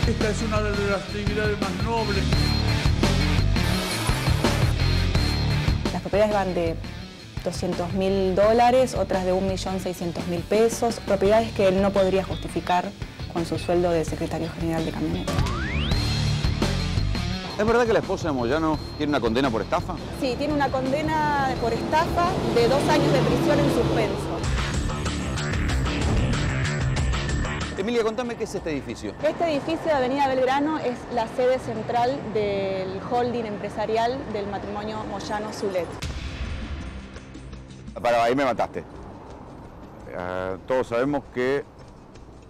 Esta es una de las actividades más nobles. Las propiedades van de $200.000, otras de 1.600.000 pesos, propiedades que él no podría justificar con su sueldo de secretario general de Camioneros. ¿Es verdad que la esposa de Moyano tiene una condena por estafa? Sí, tiene una condena por estafa de 2 años de prisión en suspenso. Emilia, contame qué es este edificio. Este edificio de Avenida Belgrano es la sede central del holding empresarial del matrimonio Moyano-Zulet. Para, ahí me mataste. Todos sabemos que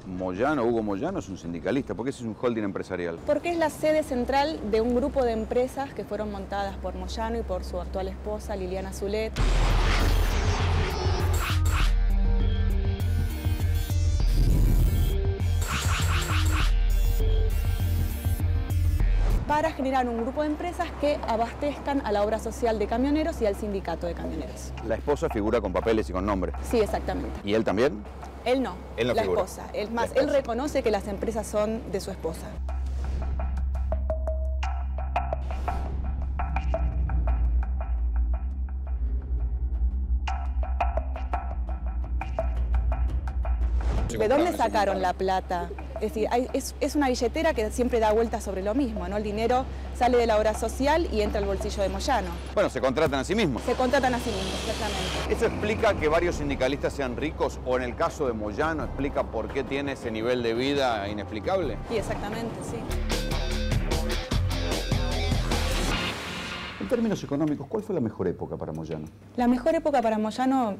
Hugo Moyano es un sindicalista. ¿Por qué es un holding empresarial? Porque es la sede central de un grupo de empresas que fueron montadas por Moyano y por su actual esposa, Liliana Zulet. Para generar un grupo de empresas que abastezcan a la obra social de camioneros y al sindicato de camioneros. La esposa figura con papeles y con nombre. Sí, exactamente. ¿Y él también? Él no, Él no la figura. esposa. Es más, La esposa. él reconoce que las empresas son de su esposa. ¿De dónde sacaron la plata? Es decir, es una billetera que siempre da vueltas sobre lo mismo, ¿no? El dinero sale de la obra social y entra al bolsillo de Moyano. Bueno, se contratan a sí mismos. Se contratan a sí mismos, exactamente. ¿Eso explica que varios sindicalistas sean ricos o en el caso de Moyano explica por qué tiene ese nivel de vida inexplicable? Sí, exactamente, sí. En términos económicos, ¿cuál fue la mejor época para Moyano? La mejor época para Moyano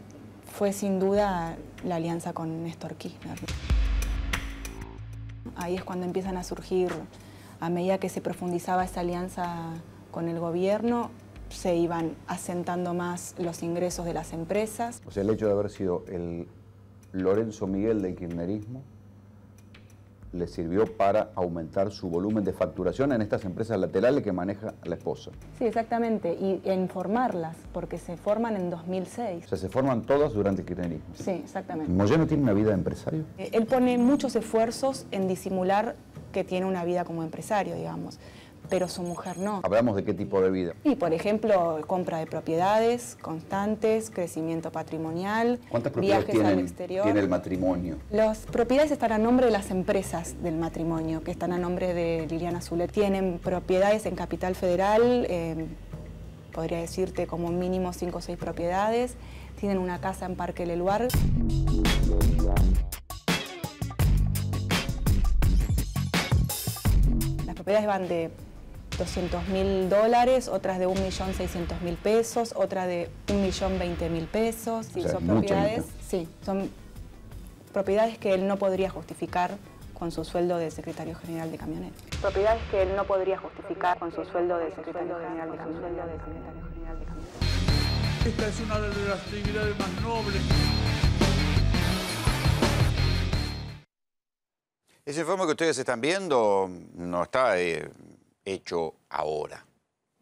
fue sin duda la alianza con Néstor Kirchner. Ahí es cuando empiezan a surgir, a medida que se profundizaba esa alianza con el gobierno, se iban asentando más los ingresos de las empresas. O sea, el hecho de haber sido el Lorenzo Miguel del kirchnerismo le sirvió para aumentar su volumen de facturación en estas empresas laterales que maneja la esposa. Sí, exactamente, y en formarlas, porque se forman en 2006. O sea, se forman todas durante el kirchnerismo. Sí, exactamente. ¿Moyano tiene una vida de empresario? Él pone muchos esfuerzos en disimular que tiene una vida como empresario, digamos, pero su mujer no. Hablamos de qué tipo de vida. Y, por ejemplo, compra de propiedades constantes, crecimiento patrimonial, ¿Cuántas propiedades viajes al exterior. tiene el matrimonio? Las propiedades están a nombre de las empresas del matrimonio, que están a nombre de Liliana Zulet. Tienen propiedades en Capital Federal, podría decirte como mínimo 5 o 6 propiedades. Tienen una casa en Parque Leluar. Las propiedades van de $200.000, otras de 1.600.000 pesos, otra de 1.020.000 pesos. Sí, O sea, son mucha propiedades, guita. sí, son propiedades que él no podría justificar con su sueldo de secretario general de camioneros. Propiedades que él no podría justificar con su sueldo de secretario general de camioneros. Esta es una de las actividades más nobles. Ese informe que ustedes están viendo no está hecho ahora.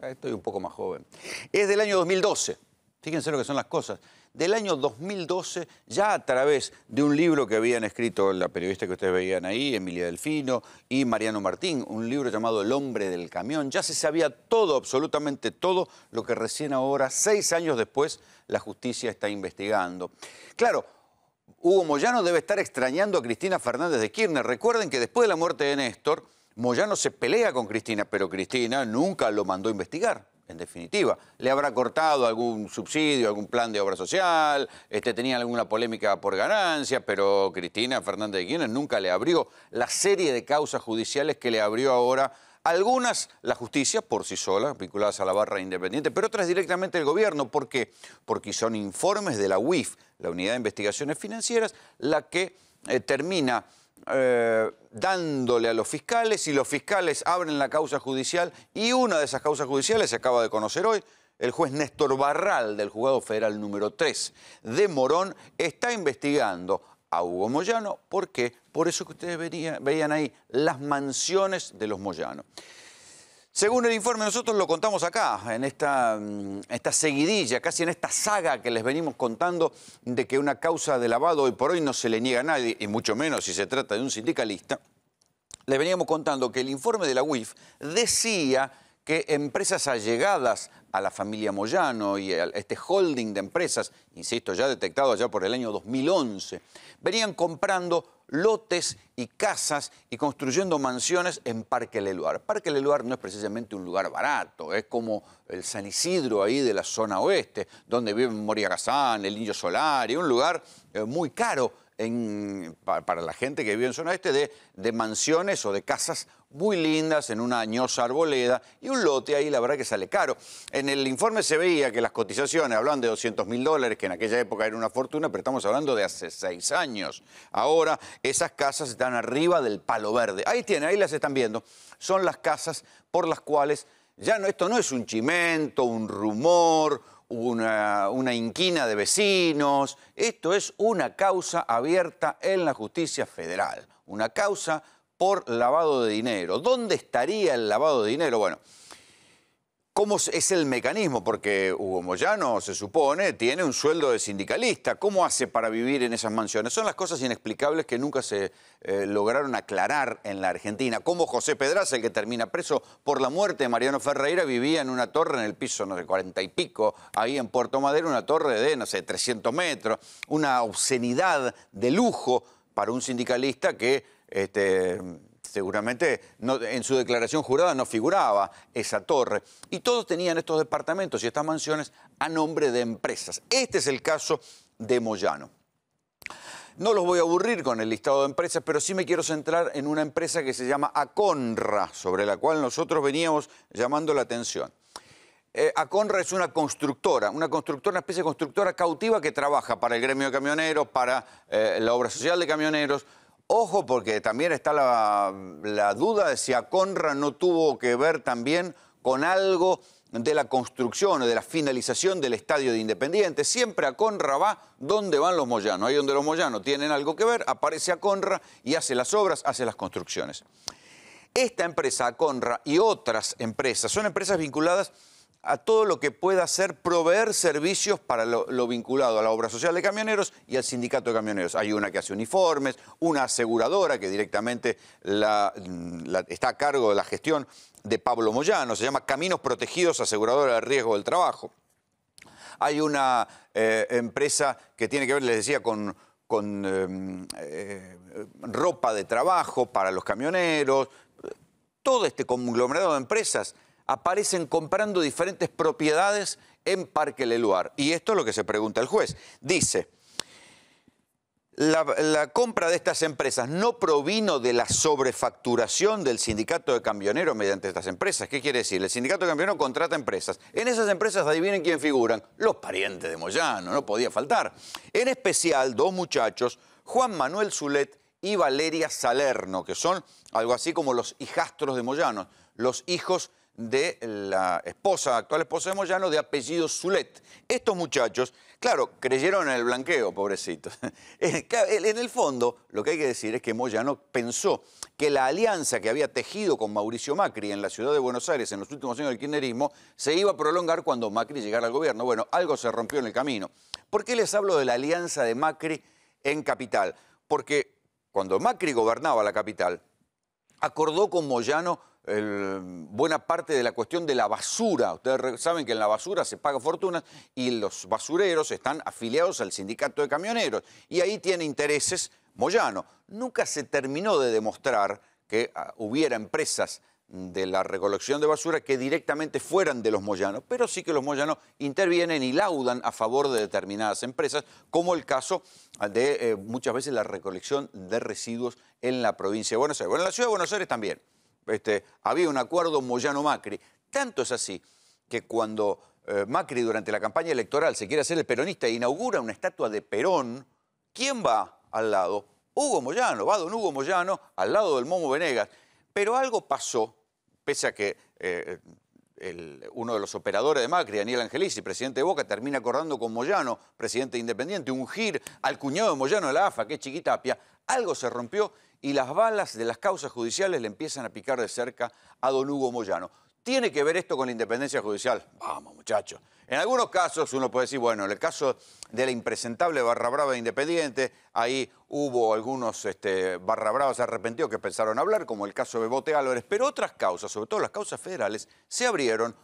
Estoy un poco más joven. Es del año 2012. Fíjense lo que son las cosas. Del año 2012, ya a través de un libro que habían escrito la periodista que ustedes veían ahí, Emilia Delfino, y Mariano Martín, un libro llamado El hombre del camión, ya se sabía todo, absolutamente todo, lo que recién ahora, 6 años después, la justicia está investigando. Claro, Hugo Moyano debe estar extrañando a Cristina Fernández de Kirchner. Recuerden que después de la muerte de Néstor, Moyano se pelea con Cristina, pero Cristina nunca lo mandó a investigar. En definitiva, le habrá cortado algún subsidio, algún plan de obra social, tenían alguna polémica por ganancia, pero Cristina Fernández de Kirchner nunca le abrió la serie de causas judiciales que le abrió ahora. Algunas la justicia por sí sola, vinculadas a la barra independiente, pero otras directamente el gobierno. ¿Por qué? Porque son informes de la UIF, la Unidad de Investigaciones Financieras, la que termina dándole a los fiscales, y los fiscales abren la causa judicial, y una de esas causas judiciales se acaba de conocer hoy. El juez Néstor Barral, del Juzgado Federal número 3 de Morón, está investigando a Hugo Moyano. ¿Por qué? Por eso que ustedes veían ahí, las mansiones de los Moyano. Según el informe, nosotros lo contamos acá, en esta seguidilla, casi en esta saga que les venimos contando, de que una causa de lavado hoy por hoy no se le niega a nadie, y mucho menos si se trata de un sindicalista. les veníamos contando que el informe de la UIF decía que empresas allegadas a la familia Moyano y a este holding de empresas, insisto, ya detectado allá por el año 2011, venían comprando lotes y casas y construyendo mansiones en Parque Leluar. Parque Leluar no es precisamente un lugar barato, es como el San Isidro ahí de la zona oeste, donde viven Moria Gazán, el Indio Solari, un lugar muy caro para la gente que vive en zona oeste de mansiones o de casas muy lindas en una añosa arboleda y un lote ahí la verdad que sale caro. En el informe se veía que las cotizaciones hablan de $200.000, que en aquella época era una fortuna, pero estamos hablando de hace 6 años. Ahora esas casas están arriba del palo verde. Ahí tienen, ahí las están viendo. Son las casas por las cuales ya no, esto no es un chimento, un rumor, una inquina de vecinos. Esto es una causa abierta en la justicia federal. Una causa por lavado de dinero. ¿Dónde estaría el lavado de dinero? Bueno, ¿cómo es el mecanismo? Porque Hugo Moyano, se supone, tiene un sueldo de sindicalista. ¿Cómo hace para vivir en esas mansiones? Son las cosas inexplicables que nunca se lograron aclarar en la Argentina. ¿Cómo José Pedraza, el que termina preso por la muerte de Mariano Ferreira, vivía en una torre en el piso, no sé, 40 y pico, ahí en Puerto Madero, una torre de, no sé, 300 metros, una obscenidad de lujo para un sindicalista que seguramente en su declaración jurada no figuraba esa torre. Y todos tenían estos departamentos y estas mansiones a nombre de empresas. Este es el caso de Moyano. No los voy a aburrir con el listado de empresas, pero sí me quiero centrar en una empresa que se llama Aconra, sobre la cual nosotros veníamos llamando la atención. Aconra es una constructora, una especie de constructora cautiva que trabaja para el gremio de camioneros, para la obra social de camioneros. Ojo, porque también está la duda de si Aconra no tuvo que ver también con algo de la construcción o de la finalización del estadio de Independiente. Siempre Aconra va donde van los Moyano. Ahí donde los Moyano tienen algo que ver, aparece Aconra y hace las obras, hace las construcciones. Esta empresa, Aconra, y otras empresas, son empresas vinculadas a todo lo que pueda ser proveer servicios para lo vinculado a la obra social de camioneros y al sindicato de camioneros. Hay una que hace uniformes, una aseguradora que directamente está a cargo de la gestión de Pablo Moyano, se llama Caminos Protegidos, Aseguradora de Riesgo del Trabajo. Hay una empresa que tiene que ver, les decía, con ropa de trabajo para los camioneros. Todo este conglomerado de empresas aparecen comprando diferentes propiedades en Parque Leluar. Y esto es lo que se pregunta el juez. Dice, la compra de estas empresas no provino de la sobrefacturación del sindicato de camioneros mediante estas empresas. ¿Qué quiere decir? El sindicato de camioneros contrata empresas. En esas empresas, adivinen quién figuran. Los parientes de Moyano, no podía faltar. En especial, 2 muchachos, Juan Manuel Zulet y Valeria Salerno, que son algo así como los hijastros de Moyano, los hijos de la actual esposa de Moyano, de apellido Zulet. Estos muchachos, claro, creyeron en el blanqueo, pobrecitos. En el fondo, lo que hay que decir es que Moyano pensó que la alianza que había tejido con Mauricio Macri en la ciudad de Buenos Aires en los últimos años del kirchnerismo se iba a prolongar cuando Macri llegara al gobierno. Bueno, algo se rompió en el camino. ¿Por qué les hablo de la alianza de Macri en Capital? Porque cuando Macri gobernaba la capital, acordó con Moyano buena parte de la cuestión de la basura. Ustedes saben que en la basura se paga fortunas y los basureros están afiliados al sindicato de camioneros y ahí tiene intereses Moyano. Nunca se terminó de demostrar que hubiera empresas de la recolección de basura que directamente fueran de los Moyano, pero sí que los Moyano intervienen y laudan a favor de determinadas empresas, como el caso de muchas veces la recolección de residuos en la provincia de Buenos Aires. Bueno, en la ciudad de Buenos Aires también. Había un acuerdo Moyano-Macri. Tanto es así que cuando Macri durante la campaña electoral se quiere hacer el peronista e inaugura una estatua de Perón, ¿quién va al lado? Hugo Moyano, va don Hugo Moyano al lado del Momo Venegas. Pero algo pasó, pese a que uno de los operadores de Macri, Daniel Angelici, presidente de Boca, termina acordando con Moyano, presidente de Independiente, ungir al cuñado de Moyano de la AFA, que es Chiquitapia. Algo se rompió y las balas de las causas judiciales le empiezan a picar de cerca a don Hugo Moyano. ¿Tiene que ver esto con la independencia judicial? Vamos, muchachos. En algunos casos uno puede decir, bueno, en el caso de la impresentable Barra Brava de Independiente, ahí hubo algunos Barra Bravas arrepentidos que pensaron hablar, como el caso de Bote Álvarez, pero otras causas, sobre todo las causas federales, se abrieron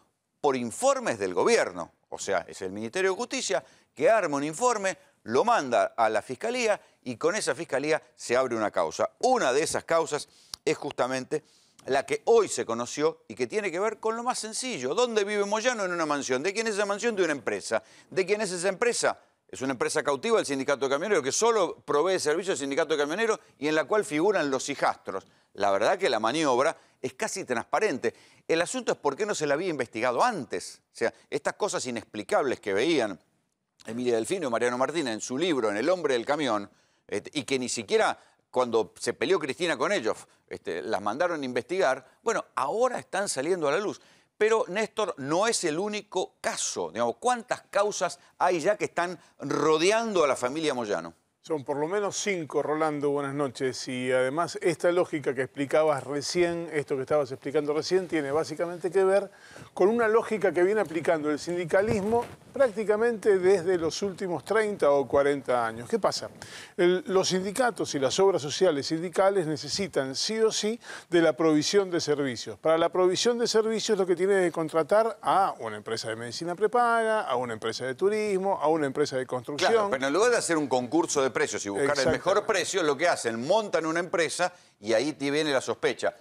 por informes del gobierno. O sea, es el Ministerio de Justicia que arma un informe, lo manda a la Fiscalía y con esa Fiscalía se abre una causa. Una de esas causas es justamente la que hoy se conoció y que tiene que ver con lo más sencillo. ¿Dónde vive Moyano? En una mansión. ¿De quién es esa mansión? De una empresa. ¿De quién es esa empresa? Es una empresa cautiva del Sindicato de Camioneros que solo provee servicios al Sindicato de Camioneros y en la cual figuran los hijastros. La verdad que la maniobra es casi transparente. El asunto es por qué no se la había investigado antes. O sea, estas cosas inexplicables que veían Emilia Delfino y Mariano Martínez en su libro, en El hombre del camión, y que ni siquiera cuando se peleó Cristina con ellos, las mandaron a investigar, bueno, ahora están saliendo a la luz. Pero, Néstor, no es el único caso. Digamos, ¿cuántas causas hay ya que están rodeando a la familia Moyano? Son por lo menos 5, Rolando, buenas noches. Y además esta lógica que explicabas recién, esto que estabas explicando recién, tiene básicamente que ver con una lógica que viene aplicando el sindicalismo prácticamente desde los últimos 30 o 40 años. ¿Qué pasa? Los sindicatos y las obras sociales sindicales necesitan sí o sí de la provisión de servicios. Para la provisión de servicios lo que tiene que contratar a una empresa de medicina prepaga, a una empresa de turismo, a una empresa de construcción. Claro, pero en lugar de hacer un concurso de precios y buscar el mejor precio, lo que hacen, montan una empresa y ahí te viene la sospecha.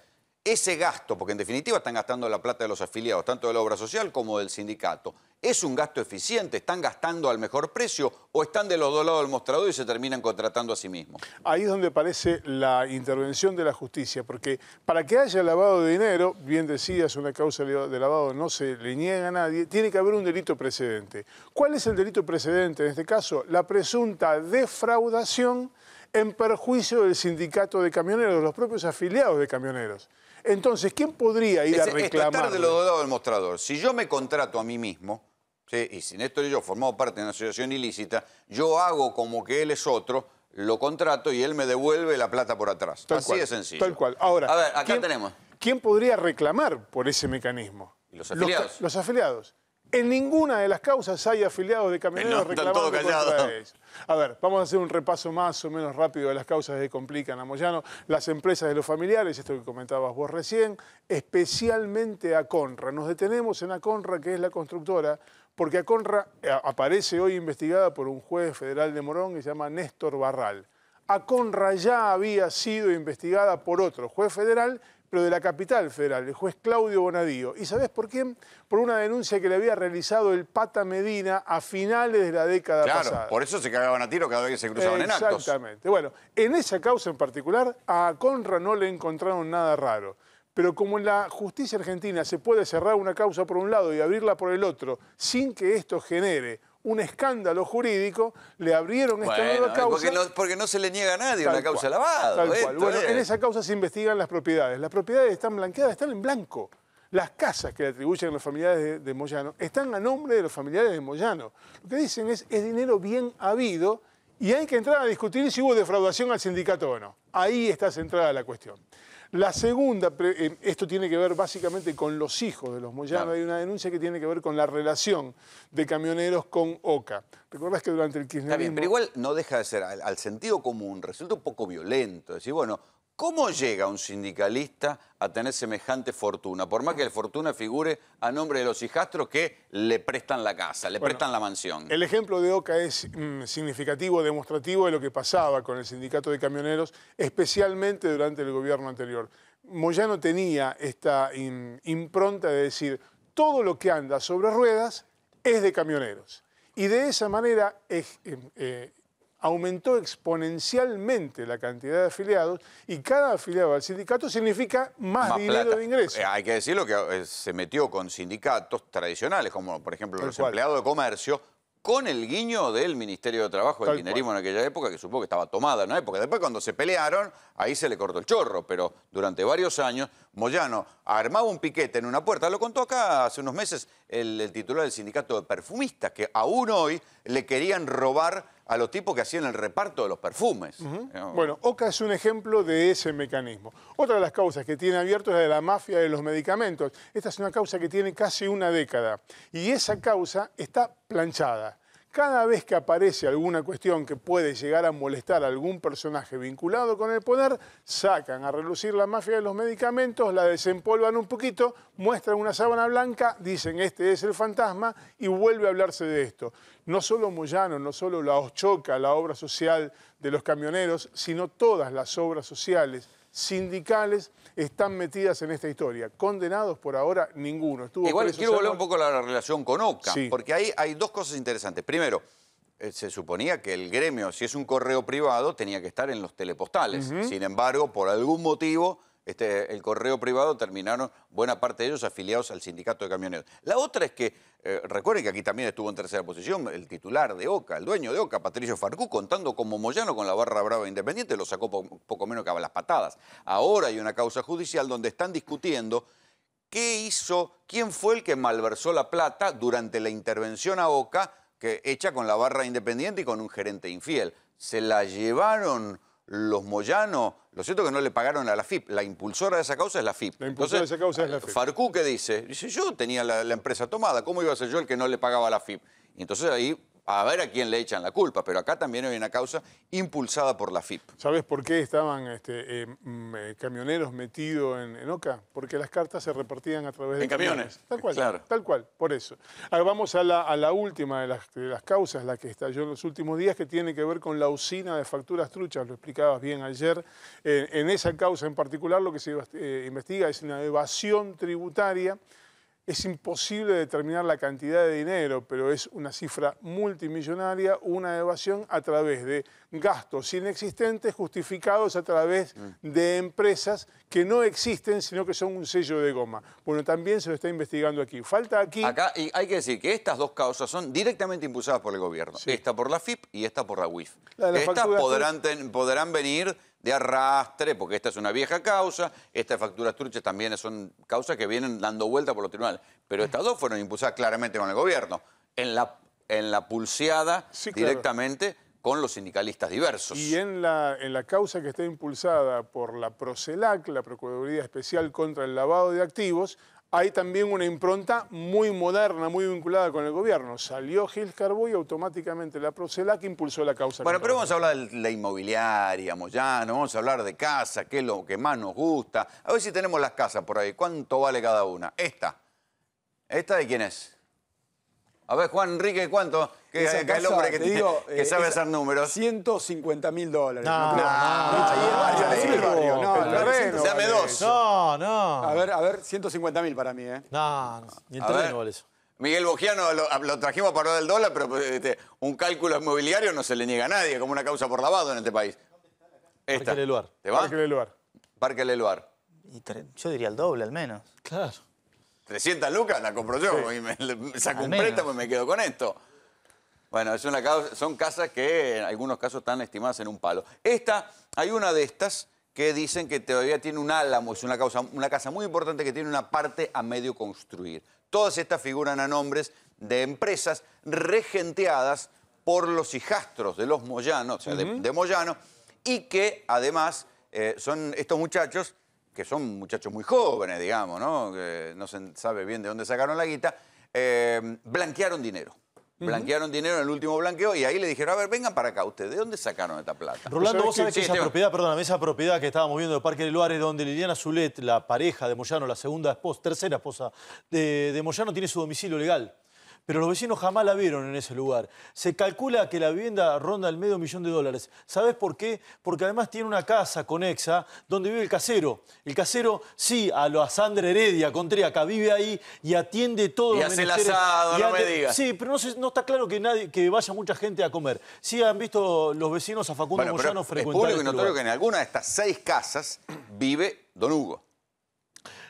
Ese gasto, porque en definitiva están gastando la plata de los afiliados, tanto de la obra social como del sindicato, ¿es un gasto eficiente? ¿Están gastando al mejor precio o están de los dos lados del mostrador y se terminan contratando a sí mismos? Ahí es donde aparece la intervención de la justicia, porque para que haya lavado de dinero, bien decías, una causa de lavado no se le niega a nadie, tiene que haber un delito precedente. ¿Cuál es el delito precedente en este caso? La presunta defraudación en perjuicio del sindicato de camioneros, los propios afiliados de camioneros. Entonces, ¿quién podría ir a reclamar? Estar de los dos lados del mostrador. Si yo me contrato a mí mismo, ¿sí? Y si Néstor y yo formamos parte de una asociación ilícita, yo hago como que él es otro, lo contrato y él me devuelve la plata por atrás. Así de sencillo. Tal cual. Ahora, a ver, acá tenemos. ¿Quién podría reclamar por ese mecanismo? ¿Los afiliados? Los afiliados. En ninguna de las causas hay afiliados de camioneros reclamando contra ellos. A ver, vamos a hacer un repaso más o menos rápido de las causas que complican a Moyano. Las empresas de los familiares, esto que comentabas vos recién, especialmente Aconra. Nos detenemos en Aconra, que es la constructora, porque Aconra aparece hoy investigada por un juez federal de Morón que se llama Néstor Barral. Aconra ya había sido investigada por otro juez federal, pero de la capital federal, el juez Claudio Bonadío. ¿Y sabés por quién? Por una denuncia que le había realizado el Pata Medina a finales de la década pasada. Claro, por eso se cagaban a tiro cada vez que se cruzaban en actos. Exactamente. Bueno, en esa causa en particular, a Aconra no le encontraron nada raro. Pero como en la justicia argentina se puede cerrar una causa por un lado y abrirla por el otro, sin que esto genere un escándalo jurídico, le abrieron esta nueva causa. Porque no se le niega a nadie una causa lavada. Tal cual. Bueno, en esa causa se investigan las propiedades. Las propiedades están blanqueadas, están en blanco. Las casas que le atribuyen a los familiares de Moyano están a nombre de los familiares de Moyano. Lo que dicen es dinero bien habido y hay que entrar a discutir si hubo defraudación al sindicato o no. Ahí está centrada la cuestión. La segunda, esto tiene que ver básicamente con los hijos de los Moyano. Claro. Hay una denuncia que tiene que ver con la relación de camioneros con OCA. ¿Recordás que durante el kirchnerismo... Está bien, pero igual no deja de ser, al sentido común, resulta un poco violento. Decir, bueno, ¿cómo llega un sindicalista a tener semejante fortuna? Por más que la fortuna figure a nombre de los hijastros que le prestan la casa, le prestan la mansión. El ejemplo de OCA es significativo, demostrativo de lo que pasaba con el sindicato de camioneros, especialmente durante el gobierno anterior. Moyano tenía esta impronta de decir, todo lo que anda sobre ruedas es de camioneros. Y de esa manera aumentó exponencialmente la cantidad de afiliados y cada afiliado al sindicato significa más dinero plata. De ingreso. Hay que decirlo que se metió con sindicatos tradicionales, como por ejemplo los empleados de comercio, con el guiño del Ministerio de Trabajo, del kirchnerismo en aquella época, que supongo que estaba tomada en una época. Después cuando se pelearon, ahí se le cortó el chorro, pero durante varios años Moyano armaba un piquete en una puerta. Lo contó acá hace unos meses el titular del sindicato de perfumistas, que aún hoy le querían robar a los tipos que hacían el reparto de los perfumes. Bueno, Oca es un ejemplo de ese mecanismo. Otra de las causas que tiene abierto es la de la mafia de los medicamentos. Esta es una causa que tiene casi una década y esa causa está planchada. Cada vez que aparece alguna cuestión que puede llegar a molestar a algún personaje vinculado con el poder, sacan a relucir la mafia de los medicamentos, la desempolvan un poquito, muestran una sábana blanca, dicen este es el fantasma y vuelve a hablarse de esto. No solo Moyano, no solo la Oschoca, la obra social de los camioneros, sino todas las obras sociales, sindicales, están metidas en esta historia. Condenados por ahora, ninguno. Igual quiero volver un poco a la relación con Oca, sí, porque ahí hay dos cosas interesantes. Primero, se suponía que el gremio, si es un correo privado, tenía que estar en los telepostales. Sin embargo, por algún motivo, el correo privado terminaron buena parte de ellos afiliados al sindicato de camioneros. La otra es que, recuerden que aquí también estuvo en tercera posición el titular de Oca, el dueño de Oca, Patricio Farcú, contando como Moyano con la barra brava independiente, lo sacó poco menos que a las patadas. Ahora hay una causa judicial donde están discutiendo quién fue el que malversó la plata durante la intervención a Oca, hecha con la barra independiente y con un gerente infiel. Se la llevaron los Moyano. Lo cierto es que no le pagaron a la FIP. La impulsora de esa causa es la FIP. La impulsora de esa causa es la FIP. Farcú, ¿qué dice? Dice, yo tenía la empresa tomada. ¿Cómo iba a ser yo el que no le pagaba a la FIP? Y entonces ahí, a ver a quién le echan la culpa. Pero acá también hay una causa impulsada por la FIP. ¿Sabes por qué estaban camioneros metidos en Oca? Porque las cartas se repartían a través de camiones. Tal cual, claro. Tal cual, por eso. Ahora vamos a la última de las causas, la que estalló en los últimos días, que tiene que ver con la usina de facturas truchas. Lo explicabas bien ayer. En esa causa en particular lo que se investiga es una evasión tributaria. Es imposible determinar la cantidad de dinero, pero es una cifra multimillonaria, una evasión a través de gastos inexistentes justificados a través de empresas que no existen, sino que son un sello de goma. Bueno, también se lo está investigando aquí. Falta aquí... Acá y hay que decir que estas dos causas son directamente impulsadas por el gobierno. Sí. Esta por la FIP y esta por la UIF. Estas podrán venir de arrastre, porque esta es una vieja causa, esta de facturas truchas también son causas que vienen dando vuelta por los tribunales. Pero estas dos fueron impulsadas claramente con el gobierno, en la pulseada sí, directamente con los sindicalistas diversos. Y en la causa que está impulsada por la Procelac, la Procuraduría Especial contra el Lavado de Activos, hay también una impronta muy moderna, muy vinculada con el gobierno. Salió Gil Carbó y automáticamente la Procelac impulsó la causa. Bueno, pero vamos a hablar de la inmobiliaria, Moyano, vamos a hablar de casa, qué es lo que más nos gusta. A ver si tenemos las casas por ahí. ¿Cuánto vale cada una? Esta. ¿Esta de quién es? A ver, Juan Enrique, ¿cuánto? Que es el hombre que sabe hacer números. $150.000. No, dame dos. No. A ver, $150.000 para mí, ¿eh? No, ni el terreno vale eso. Miguel Bogiano lo trajimos para hablar del dólar, pero un cálculo inmobiliario no se le niega a nadie, como una causa por lavado en este país. Esta. Parque Leluar. ¿Te va? Parque Leluar. Parque Leluar. Yo diría el doble al menos. Claro. 300 lucas la compro yo, sí. Y me saco un préstamo y me quedo con esto. Bueno, son casas que en algunos casos están estimadas en un palo. Hay una de estas que dicen que todavía tiene un álamo, es una casa muy importante que tiene una parte a medio construir. Todas estas figuran a nombres de empresas regenteadas por los hijastros de los Moyano, o sea, de Moyano, y que además son estos muchachos, que son muchachos muy jóvenes, digamos, ¿no? Que no se sabe bien de dónde sacaron la guita, blanquearon dinero. Blanquearon dinero en el último blanqueo y ahí le dijeron, a ver, vengan para acá ustedes, ¿de dónde sacaron esta plata? Rolando, vos sabés que esa propiedad, perdóname, esa propiedad que estábamos viendo de Parque Leluar es donde Liliana Zulet, la pareja de Moyano, la tercera esposa de Moyano, tiene su domicilio legal. Pero los vecinos jamás la vieron en ese lugar. Se calcula que la vivienda ronda el $500,000. ¿Sabés por qué? Porque además tiene una casa conexa donde vive el casero. El casero, sí, a Sandra Heredia Contreaca, vive ahí y atiende todo. Y hace el asado, no me digas. Sí, pero no está claro que vaya mucha gente a comer. Sí han visto los vecinos a Facundo Moyano frecuentar. Es público y notorio que en alguna de estas 6 casas vive don Hugo.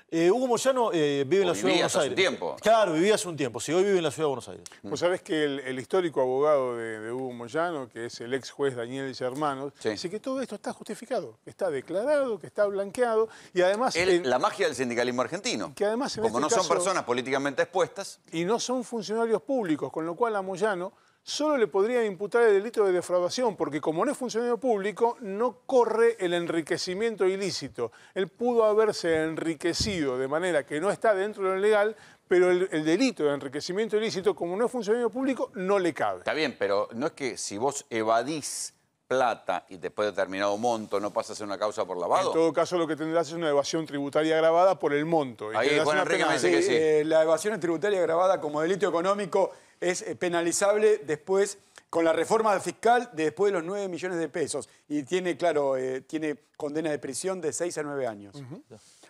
Hugo Moyano vive en la ciudad de Buenos Aires. Hace un tiempo. Claro, vivía hace un tiempo. Sí, hoy vive en la ciudad de Buenos Aires. Vos sabés que el histórico abogado de Hugo Moyano, que es el ex juez Daniel Germanos, dice que todo esto está justificado, que está declarado, que está blanqueado y además... la magia del sindicalismo argentino. Que además como no son personas políticamente expuestas. Y no son funcionarios públicos, con lo cual a Moyano solo le podrían imputar el delito de defraudación, porque como no es funcionario público, no corre el enriquecimiento ilícito. Él pudo haberse enriquecido de manera que no está dentro de lo legal, pero el delito de enriquecimiento ilícito, como no es funcionario público, no le cabe. Está bien, pero no es que si vos evadís plata y después de determinado monto no pasas a una causa por lavado. En todo caso, lo que tendrás es una evasión tributaria agravada por el monto. Ahí Juan Enrique me dice que sí. La evasión tributaria agravada como delito económico es penalizable después, con la reforma fiscal, después de los 9 millones de pesos. Y tiene, claro, tiene condena de prisión de 6 a 9 años.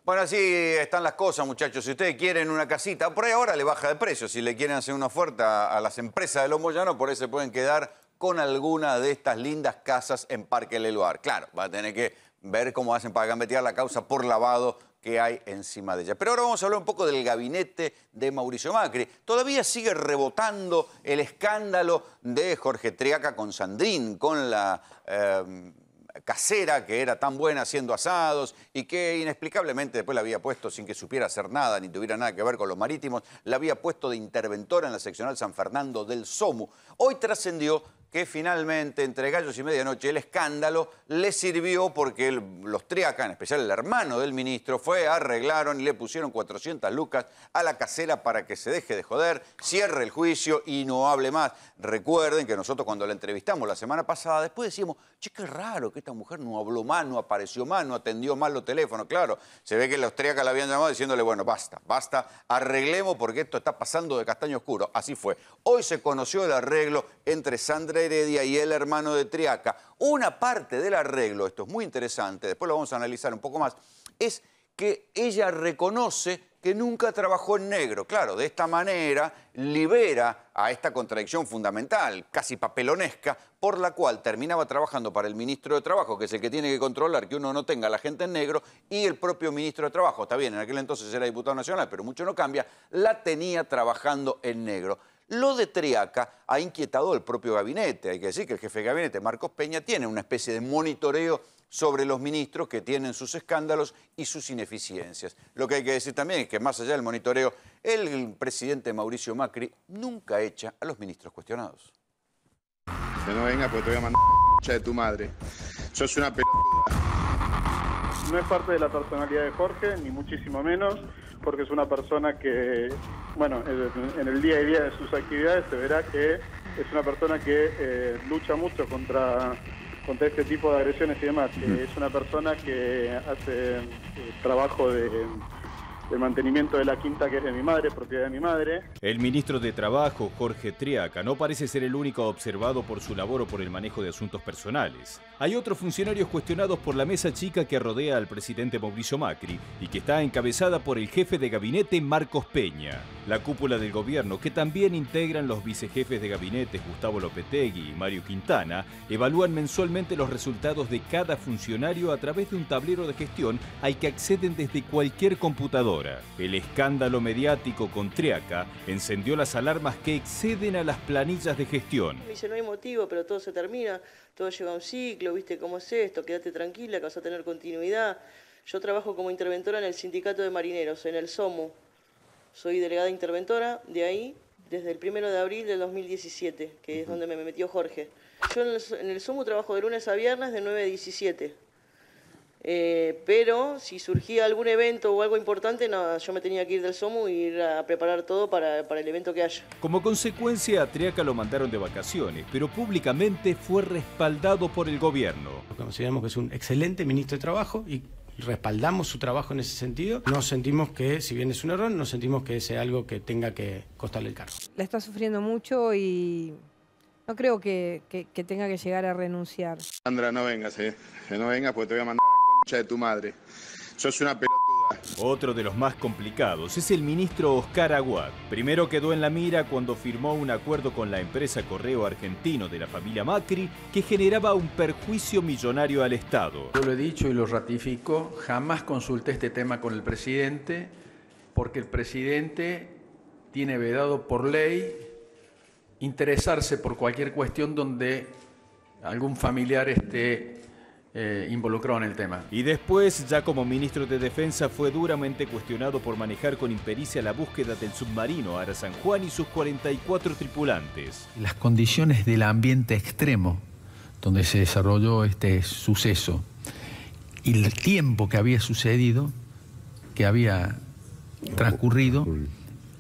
Bueno, así están las cosas, muchachos. Si ustedes quieren una casita, por ahí ahora le baja de precio. Si le quieren hacer una oferta a las empresas de los Moyanos, por ahí se pueden quedar con alguna de estas lindas casas en Parque Leloir. Claro, va a tener que ver cómo hacen para gambetear la causa por lavado que hay encima de ella. Pero ahora vamos a hablar un poco del gabinete de Mauricio Macri. Todavía sigue rebotando el escándalo de Jorge Triaca con Sandrín, con la casera que era tan buena haciendo asados y que inexplicablemente después la había puesto sin que supiera hacer nada ni tuviera nada que ver con los marítimos, la había puesto de interventora en la seccional San Fernando del SOMU. Hoy trascendió que finalmente, entre gallos y medianoche, el escándalo le sirvió porque los Triaca, en especial el hermano del ministro, arreglaron y le pusieron 400 lucas a la casera para que se deje de joder, cierre el juicio y no hable más. Recuerden que nosotros cuando la entrevistamos la semana pasada, después decíamos, che, qué raro que esta mujer no habló más, no apareció más, no atendió más los teléfonos. Claro, se ve que los Triaca la habían llamado diciéndole, bueno, basta, arreglemos porque esto está pasando de castaño oscuro. Así fue. Hoy se conoció el arreglo entre Sandra Heredia y el hermano de Triaca. Una parte del arreglo, esto es muy interesante, después lo vamos a analizar un poco más, es que ella reconoce que nunca trabajó en negro. Claro, de esta manera libera a esta contradicción fundamental, casi papelonesca, por la cual terminaba trabajando para el ministro de Trabajo, que es el que tiene que controlar que uno no tenga a la gente en negro, y el propio ministro de Trabajo, está bien, en aquel entonces era diputado nacional, pero mucho no cambia, la tenía trabajando en negro. Lo de Triaca ha inquietado al propio gabinete. Hay que decir que el jefe de gabinete, Marcos Peña, tiene una especie de monitoreo sobre los ministros que tienen sus escándalos y sus ineficiencias. Lo que hay que decir también es que más allá del monitoreo, el presidente Mauricio Macri nunca echa a los ministros cuestionados. Que no venga porque te voy a mandar la de tu madre. Sos una pelotuda. No es parte de la personalidad de Jorge, ni muchísimo menos, porque es una persona que, bueno, en el día a día de sus actividades se verá que es una persona que lucha mucho contra este tipo de agresiones y demás. Es una persona que hace trabajo de mantenimiento de la quinta que es de mi madre, propiedad de mi madre. El ministro de Trabajo, Jorge Triaca, no parece ser el único observado por su labor o por el manejo de asuntos personales. Hay otros funcionarios cuestionados por la mesa chica que rodea al presidente Mauricio Macri y que está encabezada por el jefe de gabinete Marcos Peña. La cúpula del gobierno, que también integran los vicejefes de gabinete Gustavo Lopetegui y Mario Quintana, evalúan mensualmente los resultados de cada funcionario a través de un tablero de gestión al que acceden desde cualquier computadora. El escándalo mediático con Triaca encendió las alarmas que exceden a las planillas de gestión. Me dice, no hay motivo, pero todo se termina, todo lleva un ciclo, ¿viste cómo es esto? Quédate tranquila, que vas a tener continuidad. Yo trabajo como interventora en el Sindicato de Marineros, en el SOMU. Soy delegada interventora de ahí desde el 1 de abril del 2017, que es donde me metió Jorge. Yo en el SOMU trabajo de lunes a viernes de 9 a 17. Pero si surgía algún evento o algo importante, no, yo me tenía que ir del SOMU y ir a preparar todo para el evento que haya. Como consecuencia, a Triaca lo mandaron de vacaciones, pero públicamente fue respaldado por el gobierno. Consideramos que es un excelente ministro de Trabajo y respaldamos su trabajo en ese sentido. No sentimos que, si bien es un error, no sentimos que sea algo que tenga que costarle el cargo. La está sufriendo mucho y no creo que tenga que llegar a renunciar. Sandra, no vengas, que no vengas porque te voy a mandar la concha de tu madre. Sos una pelotuda. Otro de los más complicados es el ministro Oscar Aguad. Primero quedó en la mira cuando firmó un acuerdo con la empresa Correo Argentino de la familia Macri que generaba un perjuicio millonario al Estado. Yo lo he dicho y lo ratifico, jamás consulté este tema con el presidente porque el presidente tiene vedado por ley interesarse por cualquier cuestión donde algún familiar esté involucrado en el tema. Y después, ya como ministro de Defensa, fue duramente cuestionado por manejar con impericia la búsqueda del submarino Ara San Juan y sus 44 tripulantes. Las condiciones del ambiente extremo donde se desarrolló este suceso y el tiempo que había sucedido, que había transcurrido,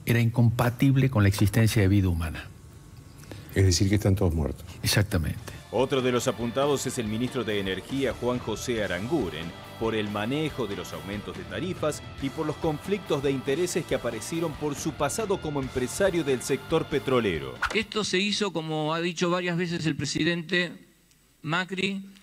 era incompatible con la existencia de vida humana. Es decir, que están todos muertos. Exactamente. Otro de los apuntados es el ministro de Energía, Juan José Aranguren, por el manejo de los aumentos de tarifas y por los conflictos de intereses que aparecieron por su pasado como empresario del sector petrolero. Esto se hizo, como ha dicho varias veces el presidente Macri,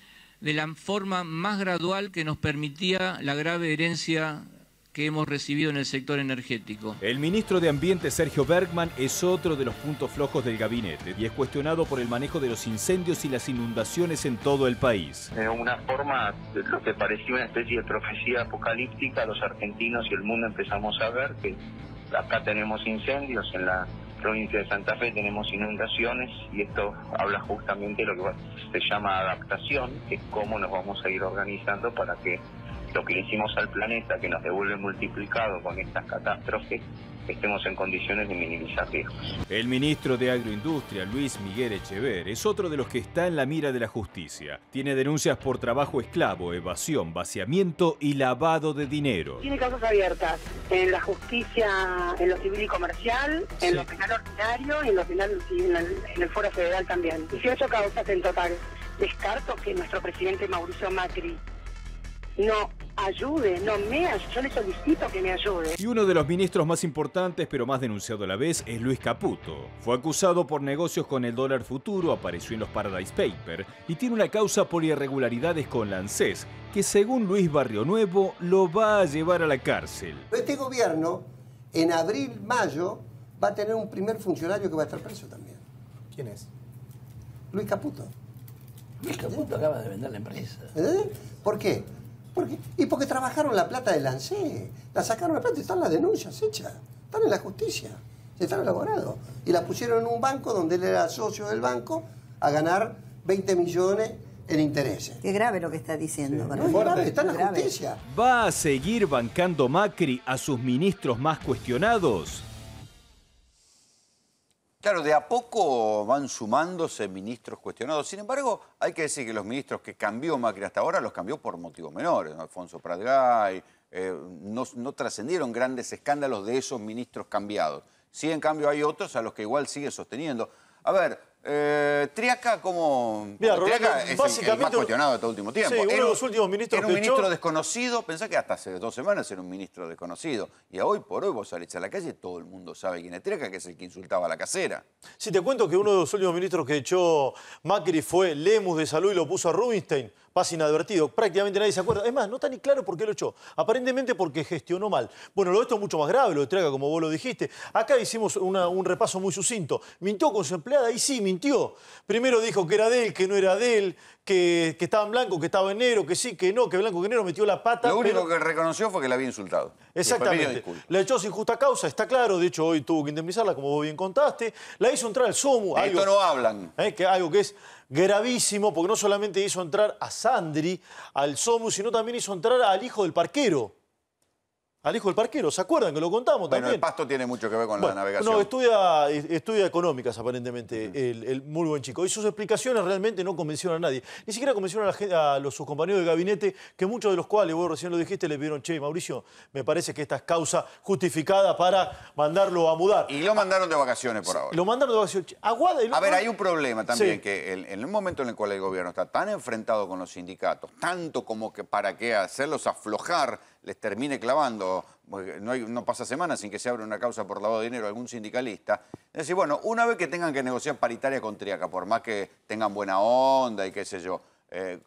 de la forma más gradual que nos permitía la grave herencia que hemos recibido en el sector energético. El ministro de Ambiente, Sergio Bergman, es otro de los puntos flojos del gabinete y es cuestionado por el manejo de los incendios y las inundaciones en todo el país. De una forma, lo que parecía una especie de profecía apocalíptica, los argentinos y el mundo empezamos a ver que acá tenemos incendios, en la provincia de Santa Fe tenemos inundaciones, y esto habla justamente de lo que se llama adaptación, que es cómo nos vamos a ir organizando para que lo que le hicimos al planeta, que nos devuelve multiplicado con estas catástrofes, estemos en condiciones de minimizar riesgos. El ministro de Agroindustria, Luis Miguel Echever, es otro de los que está en la mira de la justicia. Tiene denuncias por trabajo esclavo, evasión, vaciamiento y lavado de dinero. Tiene causas abiertas en la justicia, en lo civil y comercial, en lo penal ordinario y en lo penal en el Foro Federal también. 18 causas en total. Descarto que nuestro presidente Mauricio Macri no ayude, yo le solicito que me ayude. Y uno de los ministros más importantes, pero más denunciado a la vez, es Luis Caputo. Fue acusado por negocios con el dólar futuro, apareció en los Paradise Papers y tiene una causa por irregularidades con la ANSES, que según Luis Barrionuevo lo va a llevar a la cárcel. Este gobierno, en abril, mayo, va a tener un primer funcionario que va a estar preso también. ¿Quién es? Luis Caputo. Luis Caputo acaba de vender la empresa. ¿Por qué? Porque trabajaron la plata del ANSES, la sacaron la plata y están las denuncias hechas, están en la justicia, están elaborados. Y la pusieron en un banco donde él era socio del banco a ganar 20 millones en intereses. Qué grave lo que está diciendo. Sí. No, es grave, está en la justicia. ¿Va a seguir bancando Macri a sus ministros más cuestionados? Claro, de a poco van sumándose ministros cuestionados. Sin embargo, hay que decir que los ministros que cambió Macri hasta ahora los cambió por motivos menores. Alfonso Prat-Gay, no trascendieron grandes escándalos de esos ministros cambiados. Sí, en cambio, hay otros a los que igual sigue sosteniendo. A ver, Triaca, como... Mira, Triaca es el más cuestionado de todo el último tiempo. Sí, uno de los últimos ministros era un ministro desconocido. Pensá que hasta hace 2 semanas era un ministro desconocido. Y hoy por hoy vos salís a la calle y todo el mundo sabe quién es Triaca, que es el que insultaba a la casera. Sí, te cuento que uno de los últimos ministros que echó Macri fue Lemus de Salud y lo puso a Rubinstein. Pasa inadvertido, prácticamente nadie se acuerda. Es más, no está ni claro por qué lo echó. Aparentemente porque gestionó mal. Bueno, lo de esto es mucho más grave, lo de Triaca, como vos lo dijiste. Acá hicimos un repaso muy sucinto. Mintió con su empleada, y sí, mintió. Primero dijo que era de él, que no era de él, que estaba en blanco, que estaba en negro, que sí, que no, que blanco, que negro, metió la pata. Lo único que reconoció fue que la había insultado. Exactamente. La echó sin justa causa, está claro. De hecho, hoy tuvo que indemnizarla, como vos bien contaste. La hizo entrar al SOMU. De esto no hablan. Algo que es gravísimo, porque no solamente hizo entrar a Sandri al SOMU, sino también hizo entrar al hijo del parquero. Al hijo del parquero, ¿se acuerdan que lo contamos también? Bueno, el Pasto tiene mucho que ver con la navegación. No, estudia económicas aparentemente, el muy buen chico. Y sus explicaciones realmente no convencieron a nadie. Ni siquiera convencieron a sus compañeros de gabinete, que muchos de los cuales, vos recién lo dijiste, le pidieron, che, Mauricio, me parece que esta es causa justificada para mandarlo a mudar. Y lo mandaron de vacaciones por ahora. Lo mandaron de vacaciones. A ver, hay un problema también, sí, que en el momento en el cual el gobierno está tan enfrentado con los sindicatos, tanto como que para que hacerlos aflojar les termine clavando, porque no pasa semana sin que se abra una causa por lavado de dinero a algún sindicalista. Es decir, bueno, una vez que tengan que negociar paritaria con Triaca, por más que tengan buena onda y qué sé yo,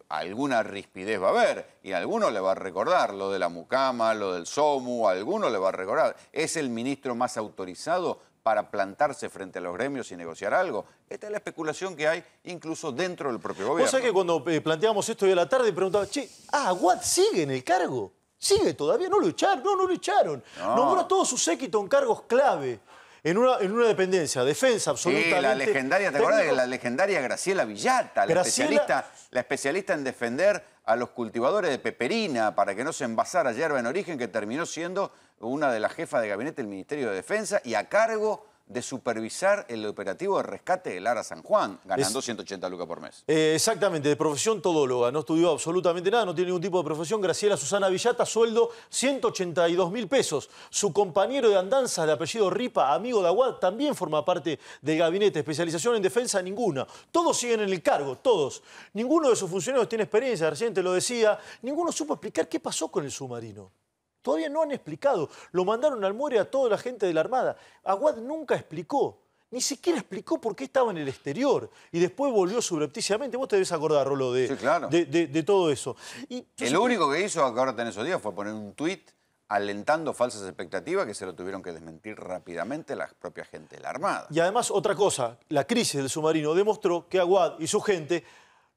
alguna rispidez va a haber, y a alguno le va a recordar lo de la mucama, lo del SOMU, a alguno le va a recordar. ¿Es el ministro más autorizado para plantarse frente a los gremios y negociar algo? Esta es la especulación que hay incluso dentro del propio gobierno. Vos sabés que cuando planteamos esto hoy a la tarde preguntaba, che, Aguad sigue en el cargo. ¿Sigue todavía? No lo echaron. No lo echaron. No. Nombró a todo su séquito en cargos clave. En una dependencia, defensa absolutamente... Sí, la legendaria, ¿te acordás de la legendaria Graciela Villata? La especialista en defender a los cultivadores de peperina para que no se envasara hierba en origen, que terminó siendo una de las jefas de gabinete del Ministerio de Defensa y a cargo de supervisar el operativo de rescate de Lara San Juan, ganando 180 lucas por mes. Exactamente, de profesión todóloga, no estudió absolutamente nada, no tiene ningún tipo de profesión. Graciela Susana Villata, sueldo 182.000 pesos. Su compañero de andanza de apellido Ripa, amigo de Aguad, también forma parte del gabinete. Especialización en defensa, ninguna. Todos siguen en el cargo, todos. Ninguno de sus funcionarios tiene experiencia, recién te lo decía. Ninguno supo explicar qué pasó con el submarino. Todavía no han explicado. Lo mandaron al muere a toda la gente de la Armada. Aguad nunca explicó. Ni siquiera explicó por qué estaba en el exterior. Y después volvió subrepticiamente. Vos te debes acordar, Rolo, de, sí, claro, de todo eso. Y lo único que hizo ahora en esos días fue poner un tuit alentando falsas expectativas que se lo tuvieron que desmentir rápidamente la propia gente de la Armada. Y además, otra cosa, la crisis del submarino demostró que Aguad y su gente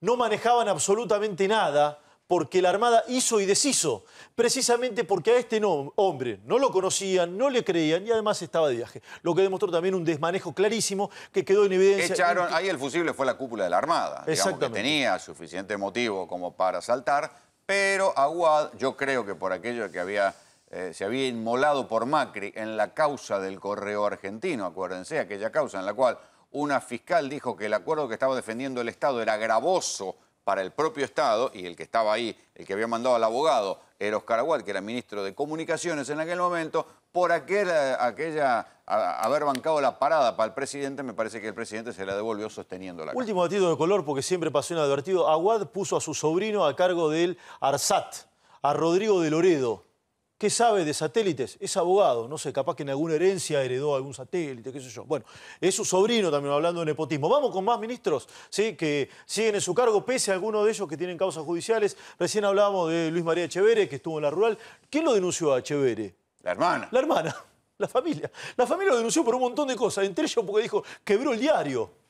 no manejaban absolutamente nada, porque la Armada hizo y deshizo, precisamente porque a este hombre no lo conocían, no le creían y además estaba de viaje. Lo que demostró también un desmanejo clarísimo que quedó en evidencia. Ahí el fusible fue la cúpula de la Armada, digamos, que tenía suficiente motivo como para saltar, pero Aguad, yo creo que por aquello que se había inmolado por Macri en la causa del correo argentino, acuérdense, aquella causa en la cual una fiscal dijo que el acuerdo que estaba defendiendo el Estado era gravoso para el propio Estado, y el que estaba ahí, el que había mandado al abogado, era Oscar Aguad, que era ministro de Comunicaciones en aquel momento, por haber bancado la parada para el presidente, me parece que el presidente se la devolvió sosteniendo la causa. Último batido de color, porque siempre pasó inadvertido. Aguad puso a su sobrino a cargo del ARSAT, a Rodrigo de Loredo. ¿Qué sabe de satélites? Es abogado, no sé, capaz que en alguna herencia heredó algún satélite, qué sé yo. Bueno, es su sobrino también, hablando de nepotismo. Vamos con más ministros, ¿sí?, que siguen en su cargo, pese a algunos de ellos que tienen causas judiciales. Recién hablábamos de Luis María Echeverre, que estuvo en la rural. ¿Quién lo denunció a Echeverre? La hermana. La hermana, la familia. La familia lo denunció por un montón de cosas, entre ellos porque dijo, quebró el diario.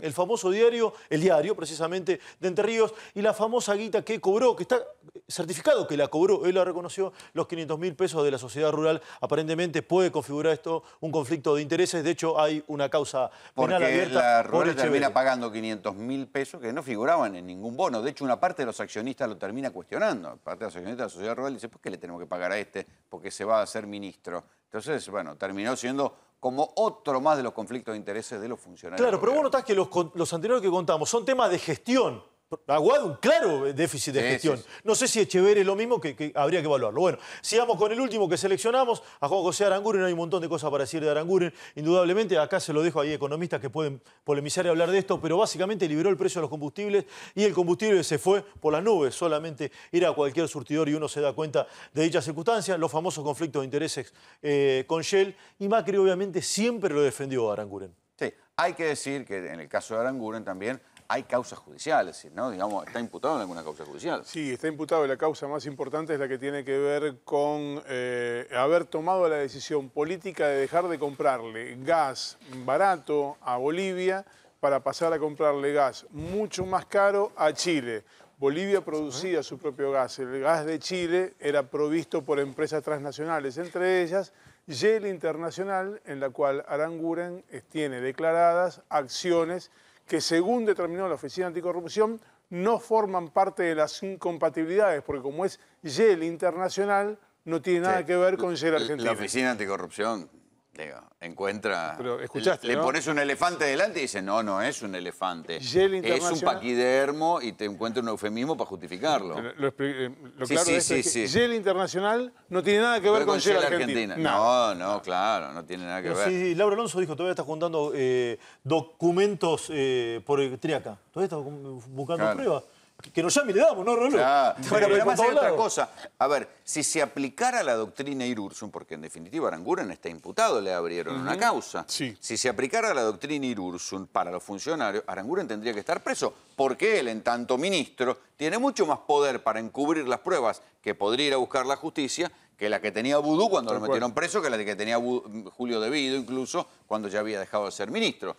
El famoso diario, el diario precisamente de Entre Ríos, y la famosa guita que cobró, que está certificado que la cobró, él la reconoció, los 500.000 pesos de la sociedad rural. Aparentemente puede configurar esto un conflicto de intereses. De hecho, hay una causa penal abierta. Porque la rural termina pagando 500.000 pesos que no figuraban en ningún bono. De hecho, una parte de los accionistas lo termina cuestionando. Parte de los accionistas de la sociedad rural dice, ¿por qué le tenemos que pagar a este? Porque se va a hacer ministro. Entonces, bueno, terminó siendo como otro más de los conflictos de intereses de los funcionarios. Claro, pero vos notás que los anteriores que contamos son temas de gestión. Aguad, un claro déficit de gestión. No sé si Echeverre es lo mismo, que habría que evaluarlo. Bueno, sigamos con el último que seleccionamos, a Juan José Aranguren. Hay un montón de cosas para decir de Aranguren. Indudablemente, acá se lo dejo, hay economistas que pueden polemizar y hablar de esto, pero básicamente liberó el precio de los combustibles y el combustible se fue por las nubes. Solamente ir a cualquier surtidor y uno se da cuenta de dichas circunstancias. Los famosos conflictos de intereses con Shell, y Macri obviamente siempre lo defendió a Aranguren. Sí, hay que decir que en el caso de Aranguren también hay causas judiciales, ¿no? Digamos, ¿está imputado en alguna causa judicial? Sí, está imputado, y la causa más importante es la que tiene que ver con haber tomado la decisión política de dejar de comprarle gas barato a Bolivia para pasar a comprarle gas mucho más caro a Chile. Bolivia producía su propio gas. El gas de Chile era provisto por empresas transnacionales, entre ellas Shell Internacional, en la cual Aranguren tiene declaradas acciones que, según determinó la Oficina Anticorrupción, no forman parte de las incompatibilidades, porque como es Shell Internacional, no tiene nada que ver con Shell Argentina. La Oficina Anticorrupción, digo, encuentra... Pero escuchaste, le ¿no? pones un elefante delante y dice, no, no es un elefante. Shell Es Internacional... un paquidermo y te encuentra un eufemismo para justificarlo. Lo claro de esto es que Shell Internacional no tiene nada que ver con Shell Argentina. No, claro, no tiene nada que ver. Sí, Laura Alonso dijo, todavía está juntando documentos por Triaca. Todavía está buscando pruebas. Que nos llame y le damos, ¿no, Rolo? Claro. Bueno, pero además hay otra cosa. A ver, si se aplicara la doctrina Irurzun, porque en definitiva Aranguren está imputado, le abrieron una causa. Sí. Si se aplicara la doctrina Irurzun para los funcionarios, Aranguren tendría que estar preso, porque él, en tanto ministro, tiene mucho más poder para encubrir las pruebas que podría ir a buscar la justicia que la que tenía Vudú cuando lo metieron preso, que la que tenía Julio De Vido incluso cuando ya había dejado de ser ministro.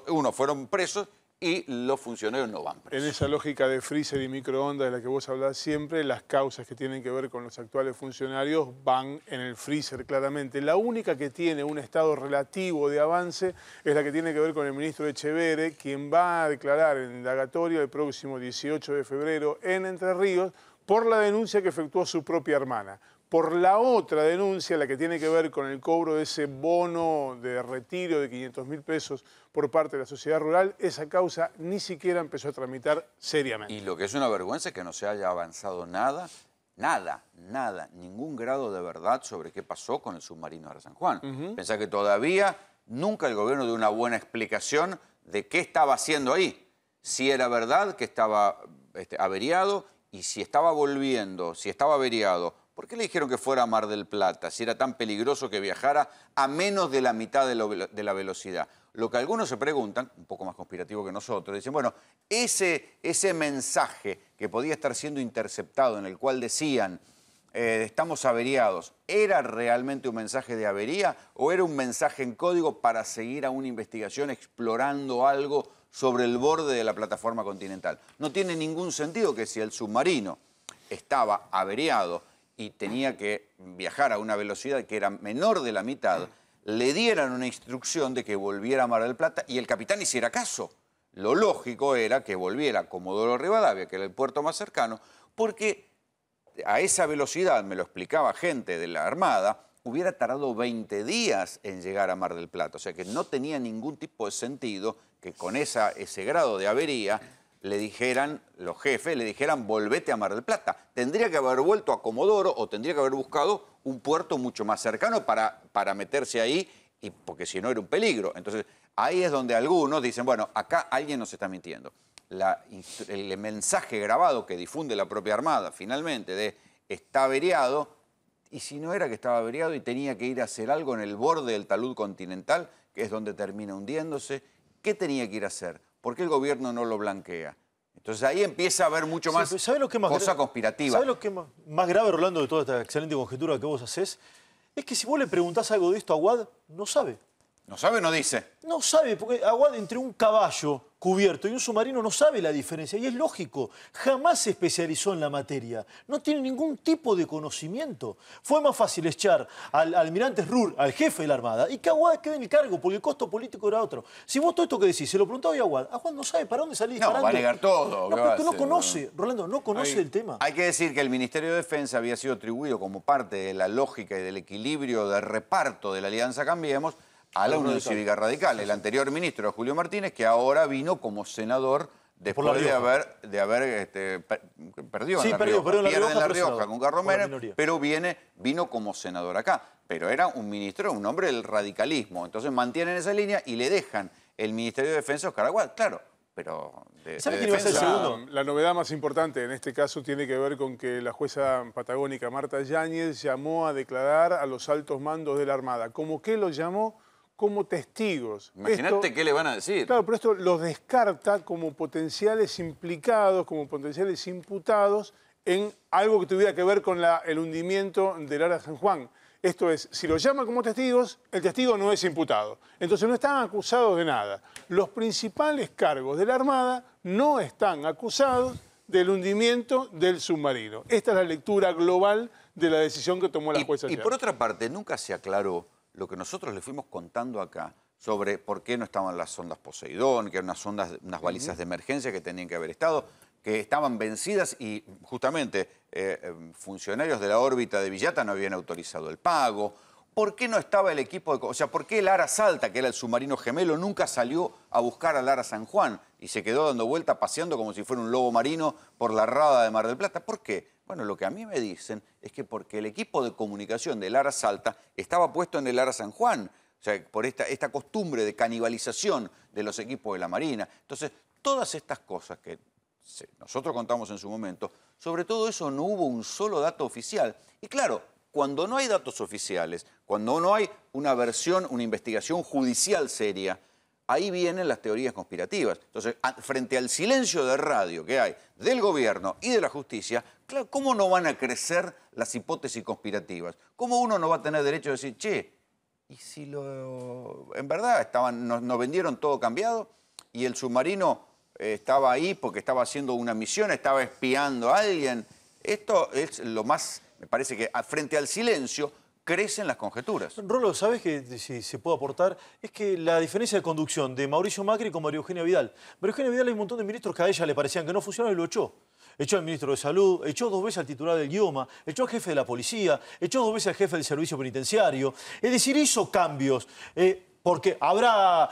Unos fueron presos y los funcionarios no van presos. En esa lógica de freezer y microondas de la que vos hablás siempre, las causas que tienen que ver con los actuales funcionarios van en el freezer claramente. La única que tiene un estado relativo de avance es la que tiene que ver con el ministro Echevere, quien va a declarar en indagatoria el próximo 18 de febrero en Entre Ríos por la denuncia que efectuó su propia hermana. Por la otra denuncia, la que tiene que ver con el cobro de ese bono de retiro de 500.000 pesos por parte de la sociedad rural, esa causa ni siquiera empezó a tramitar seriamente. Y lo que es una vergüenza es que no se haya avanzado nada, ningún grado de verdad sobre qué pasó con el submarino de San Juan. Pensá que todavía nunca el gobierno dio una buena explicación de qué estaba haciendo ahí. Si era verdad que estaba averiado y si estaba volviendo, si estaba averiado. ¿Por qué le dijeron que fuera a Mar del Plata si era tan peligroso que viajara a menos de la mitad de la velocidad? Lo que algunos se preguntan, un poco más conspirativo que nosotros, dicen, bueno, ese mensaje que podía estar siendo interceptado en el cual decían estamos averiados, ¿era realmente un mensaje de avería o era un mensaje en código para seguir a una investigación explorando algo sobre el borde de la plataforma continental? No tiene ningún sentido que si el submarino estaba averiado y tenía que viajar a una velocidad que era menor de la mitad, le dieran una instrucción de que volviera a Mar del Plata y el capitán hiciera caso. Lo lógico era que volviera a Comodoro Rivadavia, que era el puerto más cercano, porque a esa velocidad, me lo explicaba gente de la Armada, hubiera tardado 20 días en llegar a Mar del Plata. O sea que no tenía ningún tipo de sentido que con ese grado de avería le dijeran, los jefes, le dijeran, volvete a Mar del Plata. Tendría que haber vuelto a Comodoro o tendría que haber buscado un puerto mucho más cercano para meterse ahí, porque si no era un peligro. Entonces, ahí es donde algunos dicen, bueno, acá alguien nos está mintiendo. El mensaje grabado que difunde la propia Armada, finalmente, de está averiado, y si no era que estaba averiado y tenía que ir a hacer algo en el borde del talud continental, que es donde termina hundiéndose, ¿qué tenía que ir a hacer? ¿Por qué el gobierno no lo blanquea? Entonces ahí empieza a haber mucho más cosa conspirativa. ¿Sabes lo que es más grave, Rolando, de toda esta excelente conjetura que vos hacés? Es que si vos le preguntás algo de esto a Aguad, no sabe. ¿No sabe o no dice? No sabe, porque Aguad entre un caballo cubierto y un submarino no sabe la diferencia. Y es lógico, jamás se especializó en la materia. No tiene ningún tipo de conocimiento. Fue más fácil echar al almirante Ruhr, al jefe de la Armada, y que Aguad quede en el cargo, porque el costo político era otro. Si vos todo esto que decís, se lo preguntaba hoy a Aguad, Aguad no sabe para dónde salir disparando. No, va a negar todo. No, porque no conoce, Rolando, no conoce el tema. Hay que decir que el Ministerio de Defensa había sido atribuido como parte de la lógica y del equilibrio de reparto de la Alianza Cambiemos a la Unión Cívica Radical. El anterior ministro era Julio Martínez, que ahora vino como senador después de haber perdido en La Rioja. Pierde en La Rioja con Carlos Menem, pero vino como senador acá. Pero era un ministro, un hombre del radicalismo. Entonces mantienen esa línea y le dejan el Ministerio de Defensa a Oscar Aguad. Claro, pero la novedad más importante en este caso tiene que ver con que la jueza patagónica Marta Yáñez llamó a declarar a los altos mandos de la Armada. ¿Cómo que los llamó? Como testigos. Imagínate qué le van a decir. Claro, pero esto los descarta como potenciales implicados, como potenciales imputados en algo que tuviera que ver con el hundimiento del Ara San Juan. Esto es, si los llama como testigos, el testigo no es imputado. Entonces no están acusados de nada. Los principales cargos de la Armada no están acusados del hundimiento del submarino. Esta es la lectura global de la decisión que tomó la jueza. Y por otra parte, nunca se aclaró lo que nosotros le fuimos contando acá sobre por qué no estaban las sondas Poseidón, que eran unas balizas de emergencia que tenían que haber estado, que estaban vencidas y justamente funcionarios de la órbita de Villata no habían autorizado el pago. ¿Por qué no estaba el equipo o sea, por qué el Ara Salta, que era el submarino gemelo, nunca salió a buscar al Ara San Juan y se quedó dando vuelta paseando como si fuera un lobo marino por la rada de Mar del Plata? ¿Por qué? Bueno, lo que a mí me dicen es que porque el equipo de comunicación del Ara Salta estaba puesto en el Ara San Juan, o sea, por esta costumbre de canibalización de los equipos de la Marina. Entonces, todas estas cosas que nosotros contamos en su momento, sobre todo eso no hubo un solo dato oficial. Y claro, cuando no hay datos oficiales, cuando no hay una versión, una investigación judicial seria, ahí vienen las teorías conspirativas. Entonces, frente al silencio de radio que hay del gobierno y de la justicia, claro, ¿cómo no van a crecer las hipótesis conspirativas? ¿Cómo uno no va a tener derecho a decir, che, ¿y si en verdad nos vendieron todo cambiado? y el submarino estaba ahí porque estaba haciendo una misión, estaba espiando a alguien. Esto es lo más, me parece que frente al silencio crecen las conjeturas. Rolo, ¿sabes que si se puede aportar? Es que la diferencia de conducción de Mauricio Macri con María Eugenia Vidal. María Eugenia Vidal hay un montón de ministros que a ella le parecían que no funcionaban y lo echó. Echó al ministro de Salud, echó 2 veces al titular del IOMA, echó al jefe de la policía, echó 2 veces al jefe del servicio penitenciario. Es decir, hizo cambios. Porque habrá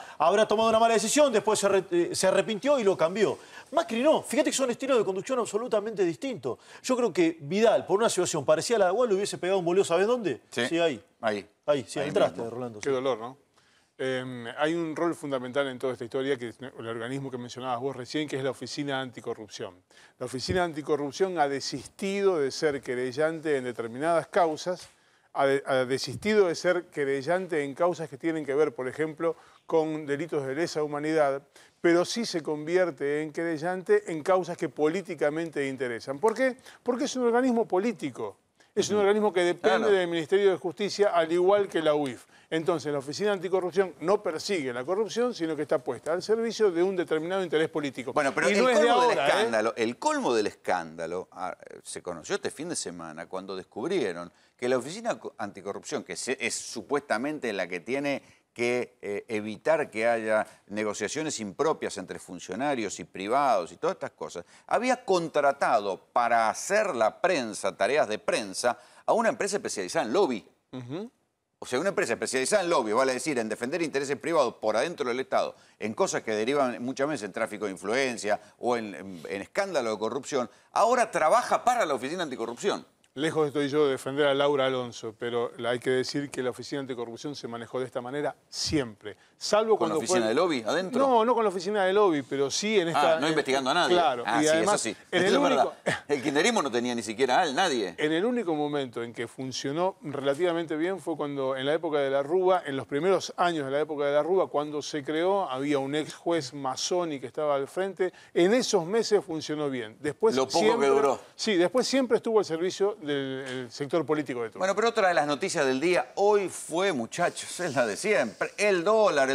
tomado una mala decisión, después se arrepintió y lo cambió. Macri no. Fíjate que son estilos de conducción absolutamente distintos. Yo creo que Vidal, por una situación parecida a la de Agual, le hubiese pegado un boleo, ¿sabes dónde? Sí, ahí. Ahí, sí, entraste, Rolando. Qué dolor, ¿no? Hay un rol fundamental en toda esta historia, que es el organismo que mencionabas vos recién, que es la Oficina Anticorrupción. La Oficina Anticorrupción ha desistido de ser querellante en determinadas causas, ha desistido de ser querellante en causas que tienen que ver, por ejemplo, con delitos de lesa humanidad, pero sí se convierte en querellante en causas que políticamente interesan. ¿Por qué? Porque es un organismo político. Es un organismo que depende del Ministerio de Justicia, al igual que la UIF. Entonces, la Oficina Anticorrupción no persigue la corrupción, sino que está puesta al servicio de un determinado interés político. Bueno, pero el colmo del escándalo se conoció este fin de semana cuando descubrieron que la Oficina Anticorrupción, que es supuestamente la que tiene que evitar que haya negociaciones impropias entre funcionarios y privados y todas estas cosas, había contratado para hacer la prensa, tareas de prensa, a una empresa especializada en lobby. O sea, una empresa especializada en lobby, vale decir, en defender intereses privados por adentro del Estado, en cosas que derivan muchas veces en tráfico de influencia o en escándalo de corrupción, ahora trabaja para la Oficina Anticorrupción. Lejos estoy yo de defender a Laura Alonso, pero hay que decir que la Oficina Anticorrupción se manejó de esta manera siempre. Salvo ¿Con la oficina de lobby adentro? No, no con la oficina de lobby, pero sí en esta... no investigando a nadie. Claro. Y además, eso sí. El kirchnerismo no tenía ni siquiera a nadie. En el único momento en que funcionó relativamente bien fue cuando en la época de la Rúa, en los primeros años de la época de la Rúa, cuando se creó, había un ex juez Mazzoni que estaba al frente. En esos meses funcionó bien. Después lo poco que duró. Sí, después siempre estuvo al servicio del sector político de todo. Bueno, pero otra de las noticias del día hoy fue, muchachos, es la de siempre. El dólar,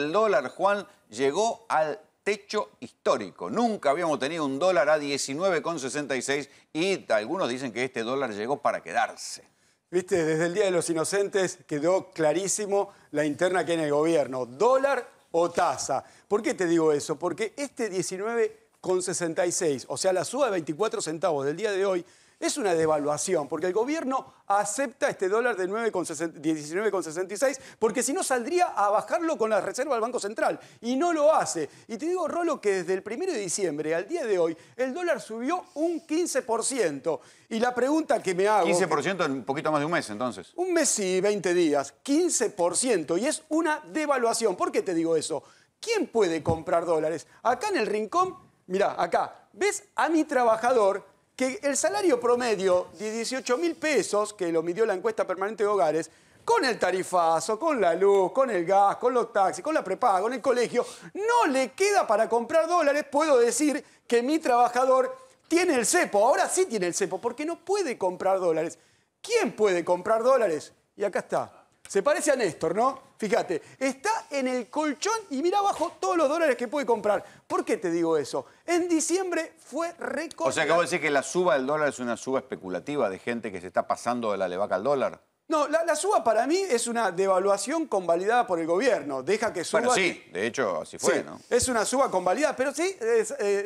Juan, llegó al techo histórico. Nunca habíamos tenido un dólar a 19,66 y algunos dicen que este dólar llegó para quedarse. Viste, desde el Día de los Inocentes quedó clarísimo la interna que hay en el gobierno. ¿Dólar o tasa? ¿Por qué te digo eso? Porque este 19,66, o sea, la suba de 24 centavos del día de hoy, es una devaluación, porque el gobierno acepta este dólar de 19,66, porque si no saldría a bajarlo con la reserva del Banco Central, y no lo hace. Y te digo, Rolo, que desde el 1 de diciembre al día de hoy, el dólar subió un 15%. Y la pregunta que me hago... 15% en un poquito más de un mes, entonces. Un mes y 20 días, 15%, y es una devaluación. ¿Por qué te digo eso? ¿Quién puede comprar dólares? Acá en el rincón, mirá, acá, ¿ves a mi trabajador que el salario promedio de 18.000 pesos, que lo midió la encuesta permanente de hogares, con el tarifazo, con la luz, con el gas, con los taxis, con la prepaga, con el colegio, no le queda para comprar dólares? Puedo decir que mi trabajador tiene el cepo, ahora sí tiene el cepo, porque no puede comprar dólares. ¿Quién puede comprar dólares? Y acá está. Se parece a Néstor, ¿no? Fíjate, está en el colchón y mira abajo todos los dólares que puede comprar. ¿Por qué te digo eso? En diciembre fue récord. O sea, acabo de decir que la suba del dólar es una suba especulativa de gente que se está pasando de la levaca al dólar. No, la suba para mí es una devaluación convalidada por el gobierno. Deja que suba... Bueno, sí, de hecho así fue, sí, ¿no? Es una suba convalidada, pero sí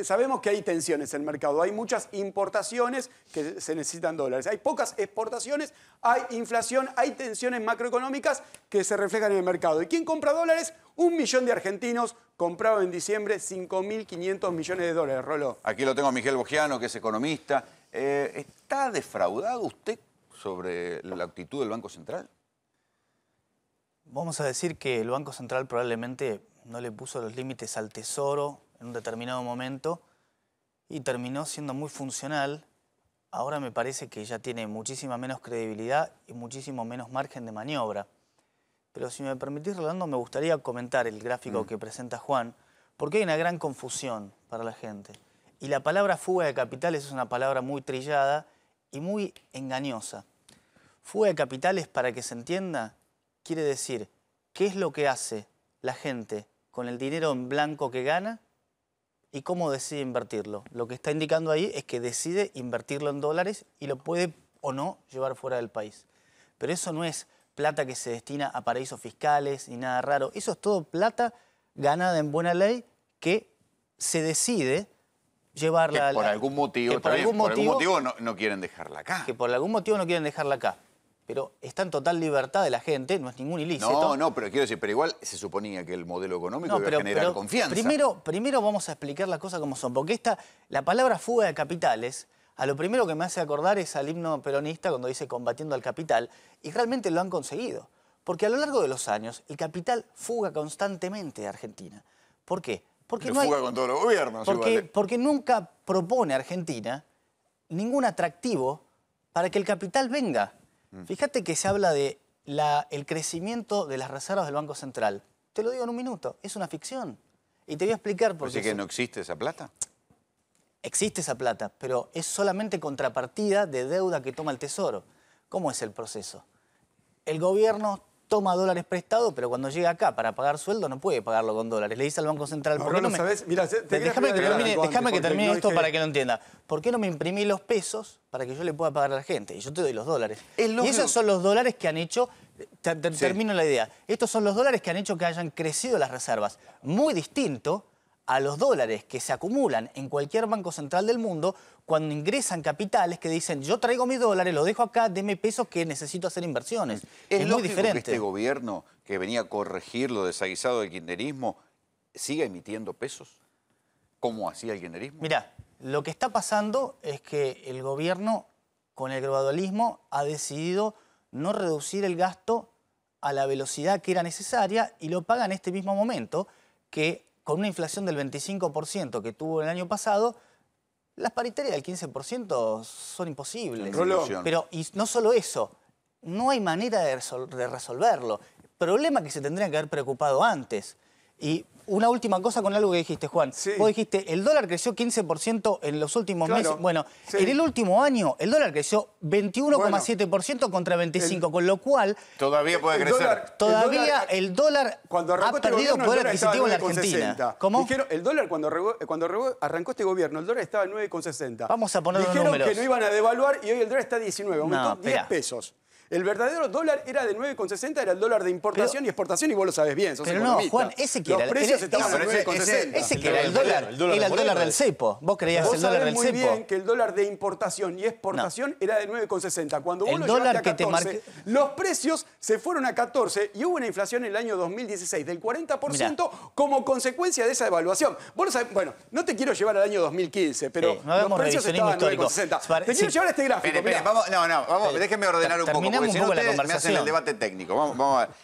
sabemos que hay tensiones en el mercado. Hay muchas importaciones que se necesitan dólares. Hay pocas exportaciones, hay inflación, hay tensiones macroeconómicas que se reflejan en el mercado. ¿Y quién compra dólares? 1 millón de argentinos compraron en diciembre 5.500 millones de dólares, Rolo. Aquí lo tengo a Miguel Bogiano, que es economista. ¿Está defraudado usted sobre la actitud del Banco Central? Vamos a decir que el Banco Central probablemente no le puso los límites al Tesoro en un determinado momento y terminó siendo muy funcional. Ahora me parece que ya tiene muchísima menos credibilidad y muchísimo menos margen de maniobra. Pero si me permitís, Rolando, me gustaría comentar el gráfico que presenta Juan, porque hay una gran confusión para la gente. Y la palabra fuga de capitales es una palabra muy trillada y muy engañosa. Fuga de capitales, para que se entienda, quiere decir qué es lo que hace la gente con el dinero en blanco que gana y cómo decide invertirlo. Lo que está indicando ahí es que decide invertirlo en dólares y lo puede o no llevar fuera del país. Pero eso no es plata que se destina a paraísos fiscales ni nada raro. Eso es todo plata ganada en buena ley que se decide llevarla que por algún motivo, por algún motivo no quieren dejarla acá. Que por algún motivo no quieren dejarla acá. Pero está en total libertad de la gente, no es ningún ilícito. No, pero quiero decir, pero igual se suponía que el modelo económico iba a generar confianza. Primero vamos a explicar las cosas como son, porque la palabra fuga de capitales, a lo primero que me hace acordar es al himno peronista cuando dice combatiendo al capital, y realmente lo han conseguido. Porque a lo largo de los años, el capital fuga constantemente de Argentina. ¿Por qué? Porque no fuga con todos los gobiernos. Porque nunca propone Argentina ningún atractivo para que el capital venga. Fíjate que se habla de el crecimiento de las reservas del Banco Central. Te lo digo en un minuto, es una ficción. Y te voy a explicar por qué. ¿Así que no existe esa plata? Existe esa plata, pero es solamente contrapartida de deuda que toma el Tesoro. ¿Cómo es el proceso? El gobierno toma dólares prestados, pero cuando llega acá para pagar sueldo no puede pagarlo con dólares. Le dice al Banco Central, ¿por qué no me... Mira, déjame que termine esto para que lo entienda. ¿Por qué no me imprimí los pesos para que yo le pueda pagar a la gente? Y yo te doy los dólares. Y esos son los dólares que han hecho... Termino la idea. Estos son los dólares que han hecho que hayan crecido las reservas. Muy distinto a los dólares que se acumulan en cualquier banco central del mundo cuando ingresan capitales que dicen yo traigo mis dólares, los dejo acá, deme pesos que necesito hacer inversiones. Es muy diferente. Que este gobierno que venía a corregir lo desaguisado del kirchnerismo siga emitiendo pesos como hacía el kirchnerismo. Mirá, lo que está pasando es que el gobierno con el gradualismo ha decidido no reducir el gasto a la velocidad que era necesaria y lo paga en este mismo momento que con una inflación del 25% que tuvo el año pasado, las paritarias del 15% son imposibles. Pero y no solo eso, no hay manera de resolverlo. Problema que se tendrían que haber preocupado antes. Y una última cosa con algo que dijiste, Juan. Sí. Vos dijiste, el dólar creció 15% en los últimos meses. Bueno, en el último año el dólar creció 21,7% contra 25%, con lo cual... Todavía puede crecer. El dólar ha perdido poder adquisitivo en la Argentina. ¿Cómo? Dijeron, el dólar cuando arrancó este gobierno, el dólar estaba en 9,60. Vamos a poner los números. Dijeron que no iban a devaluar y hoy el dólar está a 19, aumentó 10 pesos. El verdadero dólar era de 9,60, era el dólar de importación y exportación, y vos lo sabés bien, sos economista. No, Juan, ese que era... Los precios estaban a 9,60. Ese que era el dólar, era el dólar del cepo. Vos creías el dólar del cepo. Vos sabés muy bien que el dólar de importación y exportación era de 9,60. Cuando vos lo llevaste a 14, los precios se fueron a 14 y hubo una inflación en el año 2016 del 40% como consecuencia de esa devaluación. Vos lo sabés, bueno, no te quiero llevar al año 2015, pero los precios estaban a 9,60. Te quiero llevar a este gráfico. Déjeme ordenar un poco, porque si no ustedes me hacen el debate técnico. Vamos a ver.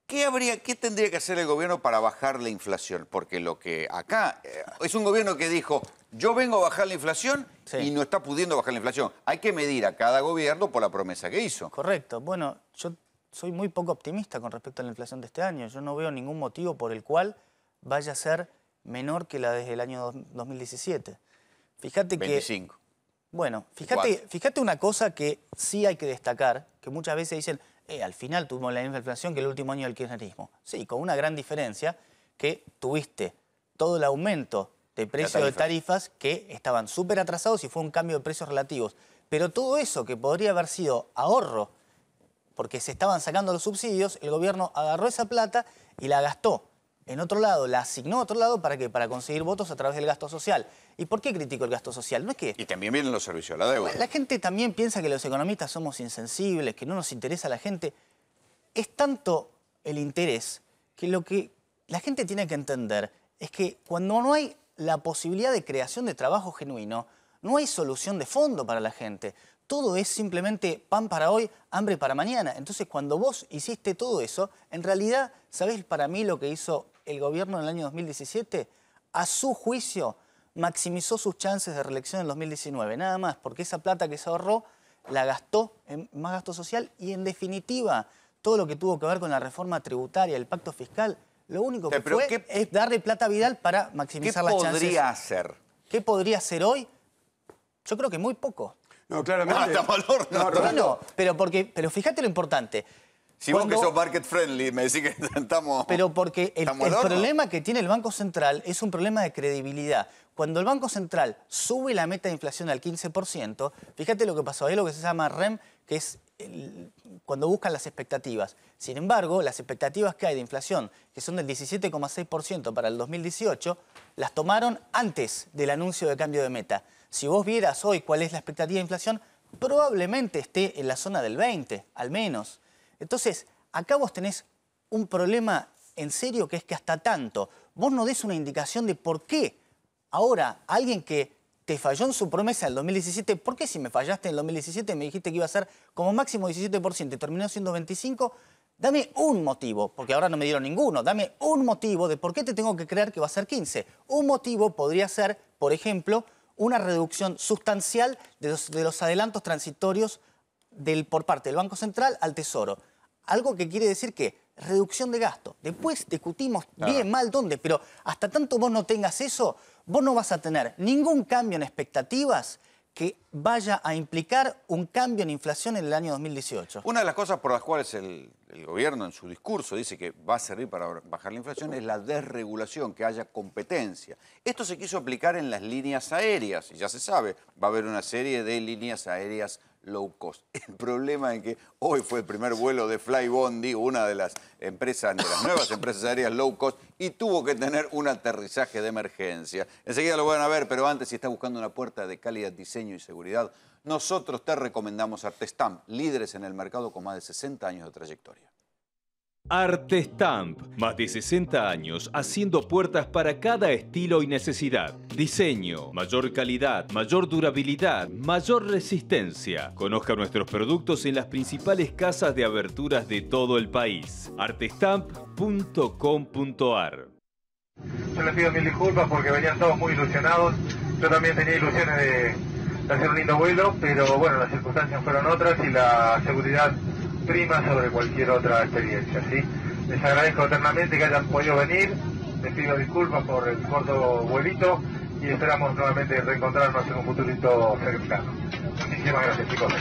¿Qué tendría que hacer el gobierno para bajar la inflación? Porque lo que acá es un gobierno que dijo, yo vengo a bajar la inflación y no está pudiendo bajar la inflación. Hay que medir a cada gobierno por la promesa que hizo. Correcto. Bueno, yo soy muy poco optimista con respecto a la inflación de este año. Yo no veo ningún motivo por el cual vaya a ser menor que la desde el año 2017. Fíjate 25. Que... Bueno, fíjate una cosa que sí hay que destacar, que muchas veces dicen, al final tuvimos la misma inflación que el último año del kirchnerismo. Sí, con una gran diferencia, que tuviste todo el aumento de precios de tarifas que estaban súper atrasados y fue un cambio de precios relativos. Pero todo eso que podría haber sido ahorro, porque se estaban sacando los subsidios, el gobierno agarró esa plata y la gastó en otro lado, la asignó a otro lado, ¿para qué? Para conseguir votos a través del gasto social. ¿Y por qué critico el gasto social? No es que... Y también vienen los servicios a la deuda. La gente también piensa que los economistas somos insensibles, que no nos interesa a la gente. Es tanto el interés que lo que la gente tiene que entender es que cuando no hay la posibilidad de creación de trabajo genuino, no hay solución de fondo para la gente. Todo es simplemente pan para hoy, hambre para mañana. Entonces, cuando vos hiciste todo eso, en realidad, ¿sabés para mí lo que hizo el gobierno en el año 2017? A su juicio, maximizó sus chances de reelección en 2019. Nada más, porque esa plata que se ahorró la gastó en más gasto social y, en definitiva, todo lo que tuvo que ver con la reforma tributaria, el pacto fiscal, lo único que fue es darle plata a Vidal para maximizar las chances. ¿Qué podría hacer? ¿Qué podría hacer hoy? Yo creo que muy poco. No, claramente. Bueno, pero fíjate lo importante. Si vos que sos market friendly me decís que estamos... Pero porque el problema que tiene el Banco Central es un problema de credibilidad. Cuando el Banco Central sube la meta de inflación al 15%, fíjate lo que pasó, hay lo que se llama REM, que es cuando buscan las expectativas. Sin embargo, las expectativas que hay de inflación, que son del 17,6% para el 2018, las tomaron antes del anuncio de cambio de meta. Si vos vieras hoy cuál es la expectativa de inflación, probablemente esté en la zona del 20, al menos. Entonces, acá vos tenés un problema en serio, que es que hasta tanto vos no des una indicación de por qué ahora alguien que te falló en su promesa del 2017, ¿por qué si me fallaste en el 2017 me dijiste que iba a ser como máximo 17% y terminó siendo 25%? Dame un motivo, porque ahora no me dieron ninguno, dame un motivo de por qué te tengo que creer que va a ser 15%. Un motivo podría ser, por ejemplo, una reducción sustancial de los adelantos transitorios por parte del Banco Central al Tesoro. Algo que quiere decir que reducción de gasto. Después discutimos bien, mal, dónde, pero hasta tanto vos no tengas eso, vos no vas a tener ningún cambio en expectativas que vaya a implicar un cambio en inflación en el año 2018. Una de las cosas por las cuales el gobierno en su discurso dice que va a servir para bajar la inflación es la desregulación, que haya competencia. Esto se quiso aplicar en las líneas aéreas, y ya se sabe, va a haber una serie de líneas aéreas low cost. El problema es que hoy fue el primer vuelo de Flybondi, una de las empresas, de las nuevas empresas aéreas low cost, y tuvo que tener un aterrizaje de emergencia. Enseguida lo van a ver, pero antes, si estás buscando una puerta de calidad, diseño y seguridad, nosotros te recomendamos Artestamp, líderes en el mercado con más de 60 años de trayectoria. Artestamp, más de 60 años haciendo puertas para cada estilo y necesidad. Diseño, mayor calidad, mayor durabilidad, mayor resistencia. Conozca nuestros productos en las principales casas de aberturas de todo el país. Artestamp.com.ar. Yo les pido mil disculpas porque venían todos muy ilusionados. Yo también tenía ilusiones de hacer un lindo vuelo, pero bueno, las circunstancias fueron otras y la seguridad prima sobre cualquier otra experiencia, ¿sí? Les agradezco eternamente que hayan podido venir, les pido disculpas por el corto vuelito y esperamos nuevamente reencontrarnos en un futurito cercano. Muchísimas gracias, chicos.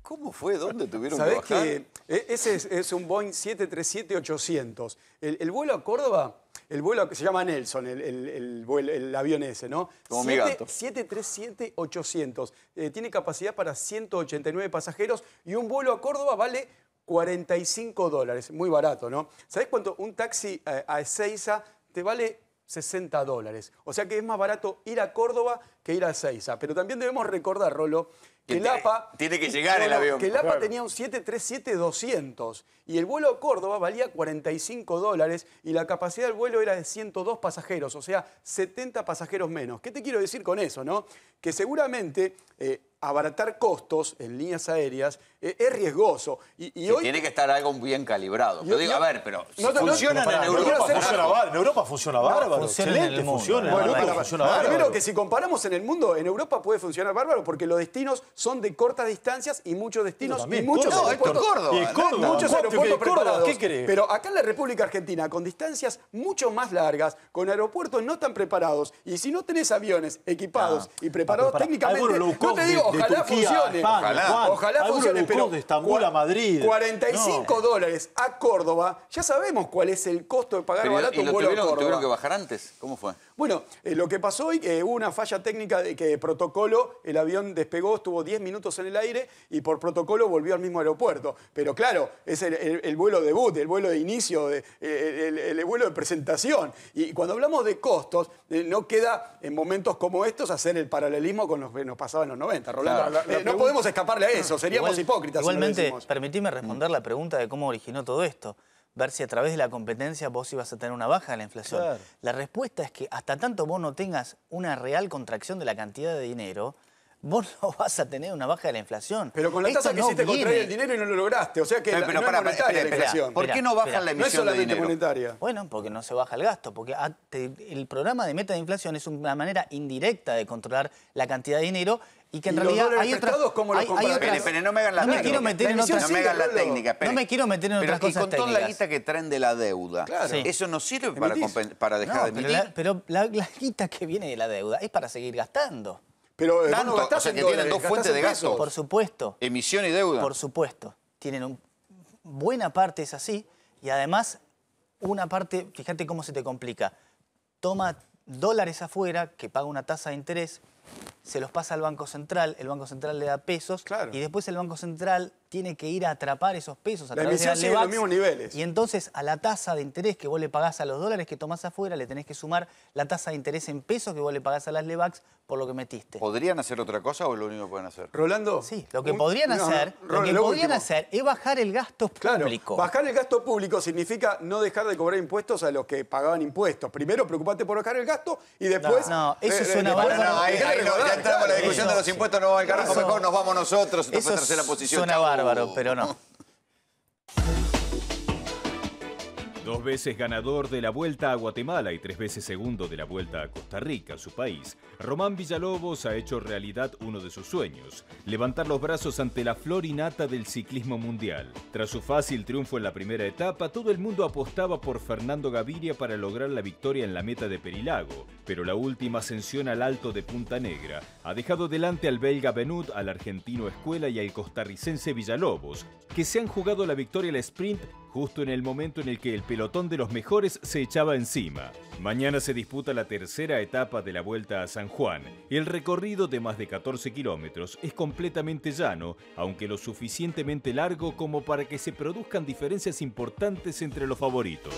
¿Cómo fue? ¿Dónde tuvieron que bajar? ¿Sabés que ese es un Boeing 737-800? El vuelo a Córdoba, el vuelo que se llama Nelson, el avión ese, ¿no? Como mi gato. 737-800. Tiene capacidad para 189 pasajeros y un vuelo a Córdoba vale $45. Muy barato, ¿no? ¿Sabés cuánto? Un taxi a Ezeiza te vale $60. O sea que es más barato ir a Córdoba que ir a Ezeiza. Pero también debemos recordar, Rolo, que el APA... Tiene que llegar el avión. Que el APA tenía un 737-200 y el vuelo a Córdoba valía $45 y la capacidad del vuelo era de 102 pasajeros, o sea, 70 pasajeros menos. ¿Qué te quiero decir con eso, no? Que seguramente abaratar costos en líneas aéreas es riesgoso. Y hoy tiene que estar algo bien calibrado. Yo digo, a ver, pero si funcionan en Europa funciona bárbaro. Excelente, funciona. Primero que si comparamos en el mundo, en Europa puede funcionar bárbaro porque los destinos son de cortas distancias y muchos destinos y muchos aeropuertos. Muchos aeropuertos preparados. ¿Qué querés? Pero acá en la República Argentina, con distancias mucho más largas, con aerropuertos no tan preparados, y si no tenés aviones equipados y preparados técnicamente, no te digo, ojalá funcione. Ojalá funcione, pero de Estambul a Madrid. $45 a Córdoba, ya sabemos cuál es el costo de pagar barato un vuelo a Córdoba. ¿Tuvieron que bajar antes? ¿Cómo fue? Bueno, lo que pasó hoy, hubo una falla técnica de que protocolo, el avión despegó, estuvo 10 minutos en el aire y por protocolo volvió al mismo aeropuerto. Pero claro, es el vuelo debut, el vuelo de inicio, el vuelo de presentación. Y cuando hablamos de costos, no queda en momentos como estos hacer el paralelismo con lo que nos pasaba en los 90, Rolando. No podemos escaparle a eso, seríamos hipócritas. Igualmente, permitime responder la pregunta de cómo originó todo esto. Ver si a través de la competencia vos ibas a tener una baja de la inflación. Claro. La respuesta es que hasta tanto vos no tengas una real contracción de la cantidad de dinero, vos no vas a tener una baja de la inflación. Pero con la tasa que hiciste contraer el dinero y no lo lograste. O sea que no es monetaria la inflación. ¿Por qué no bajan la emisión de dinero? No es solamente monetaria. Bueno, porque no se baja el gasto. Porque el programa de meta de inflación es una manera indirecta de controlar la cantidad de dinero y que en realidad hay otras... ¿Cómo lo compras? Pero no me hagan la técnica. No me quiero meter en otras... No me hagan la técnica. No me quiero meter en otras cosas técnicas. Pero con toda la guita que traen de la deuda, ¿eso no sirve para dejar de emitir? Pero la guita que viene de la deuda es para seguir gastando. Pero tanto, o sea, que tienen dos fuentes de gasto. Por supuesto. Emisión y deuda. Por supuesto. Tienen buena parte es así y además una parte, fíjate cómo se te complica, toma dólares afuera que paga una tasa de interés, se los pasa al Banco Central, el Banco Central le da pesos y después el Banco Central tiene que ir a atrapar esos pesos a través de las sigue los mismos niveles. Y entonces a la tasa de interés que vos le pagás a los dólares que tomás afuera le tenés que sumar la tasa de interés en pesos que vos le pagás a las LEVAX por lo que metiste. ¿Podrían hacer otra cosa o es lo único que pueden hacer? Rolando. Sí, lo que podrían hacer es bajar el gasto público. Bajar el gasto público significa no dejar de cobrar impuestos a los que pagaban impuestos. Primero preocupate por bajar el gasto y después... No, eso suena bárbaro. Ahí ya entramos en la discusión de los impuestos, no va al carajo, mejor nos vamos nosotros. Eso tercera posición. Suena bárbaro, pero no. 2 veces ganador de la Vuelta a Guatemala y 3 veces segundo de la Vuelta a Costa Rica, su país, Román Villalobos ha hecho realidad uno de sus sueños, levantar los brazos ante la flor y nata del ciclismo mundial. Tras su fácil triunfo en la primera etapa, todo el mundo apostaba por Fernando Gaviria para lograr la victoria en la meta de Perilago, pero la última ascensión al Alto de Punta Negra ha dejado delante al belga Benoot, al argentino Escuela y al costarricense Villalobos, que se han jugado la victoria al sprint justo en el momento en el que el pelotón de los mejores se echaba encima. Mañana se disputa la tercera etapa de la Vuelta a San Juan. El recorrido de más de 14 kilómetros es completamente llano, aunque lo suficientemente largo como para que se produzcan diferencias importantes entre los favoritos.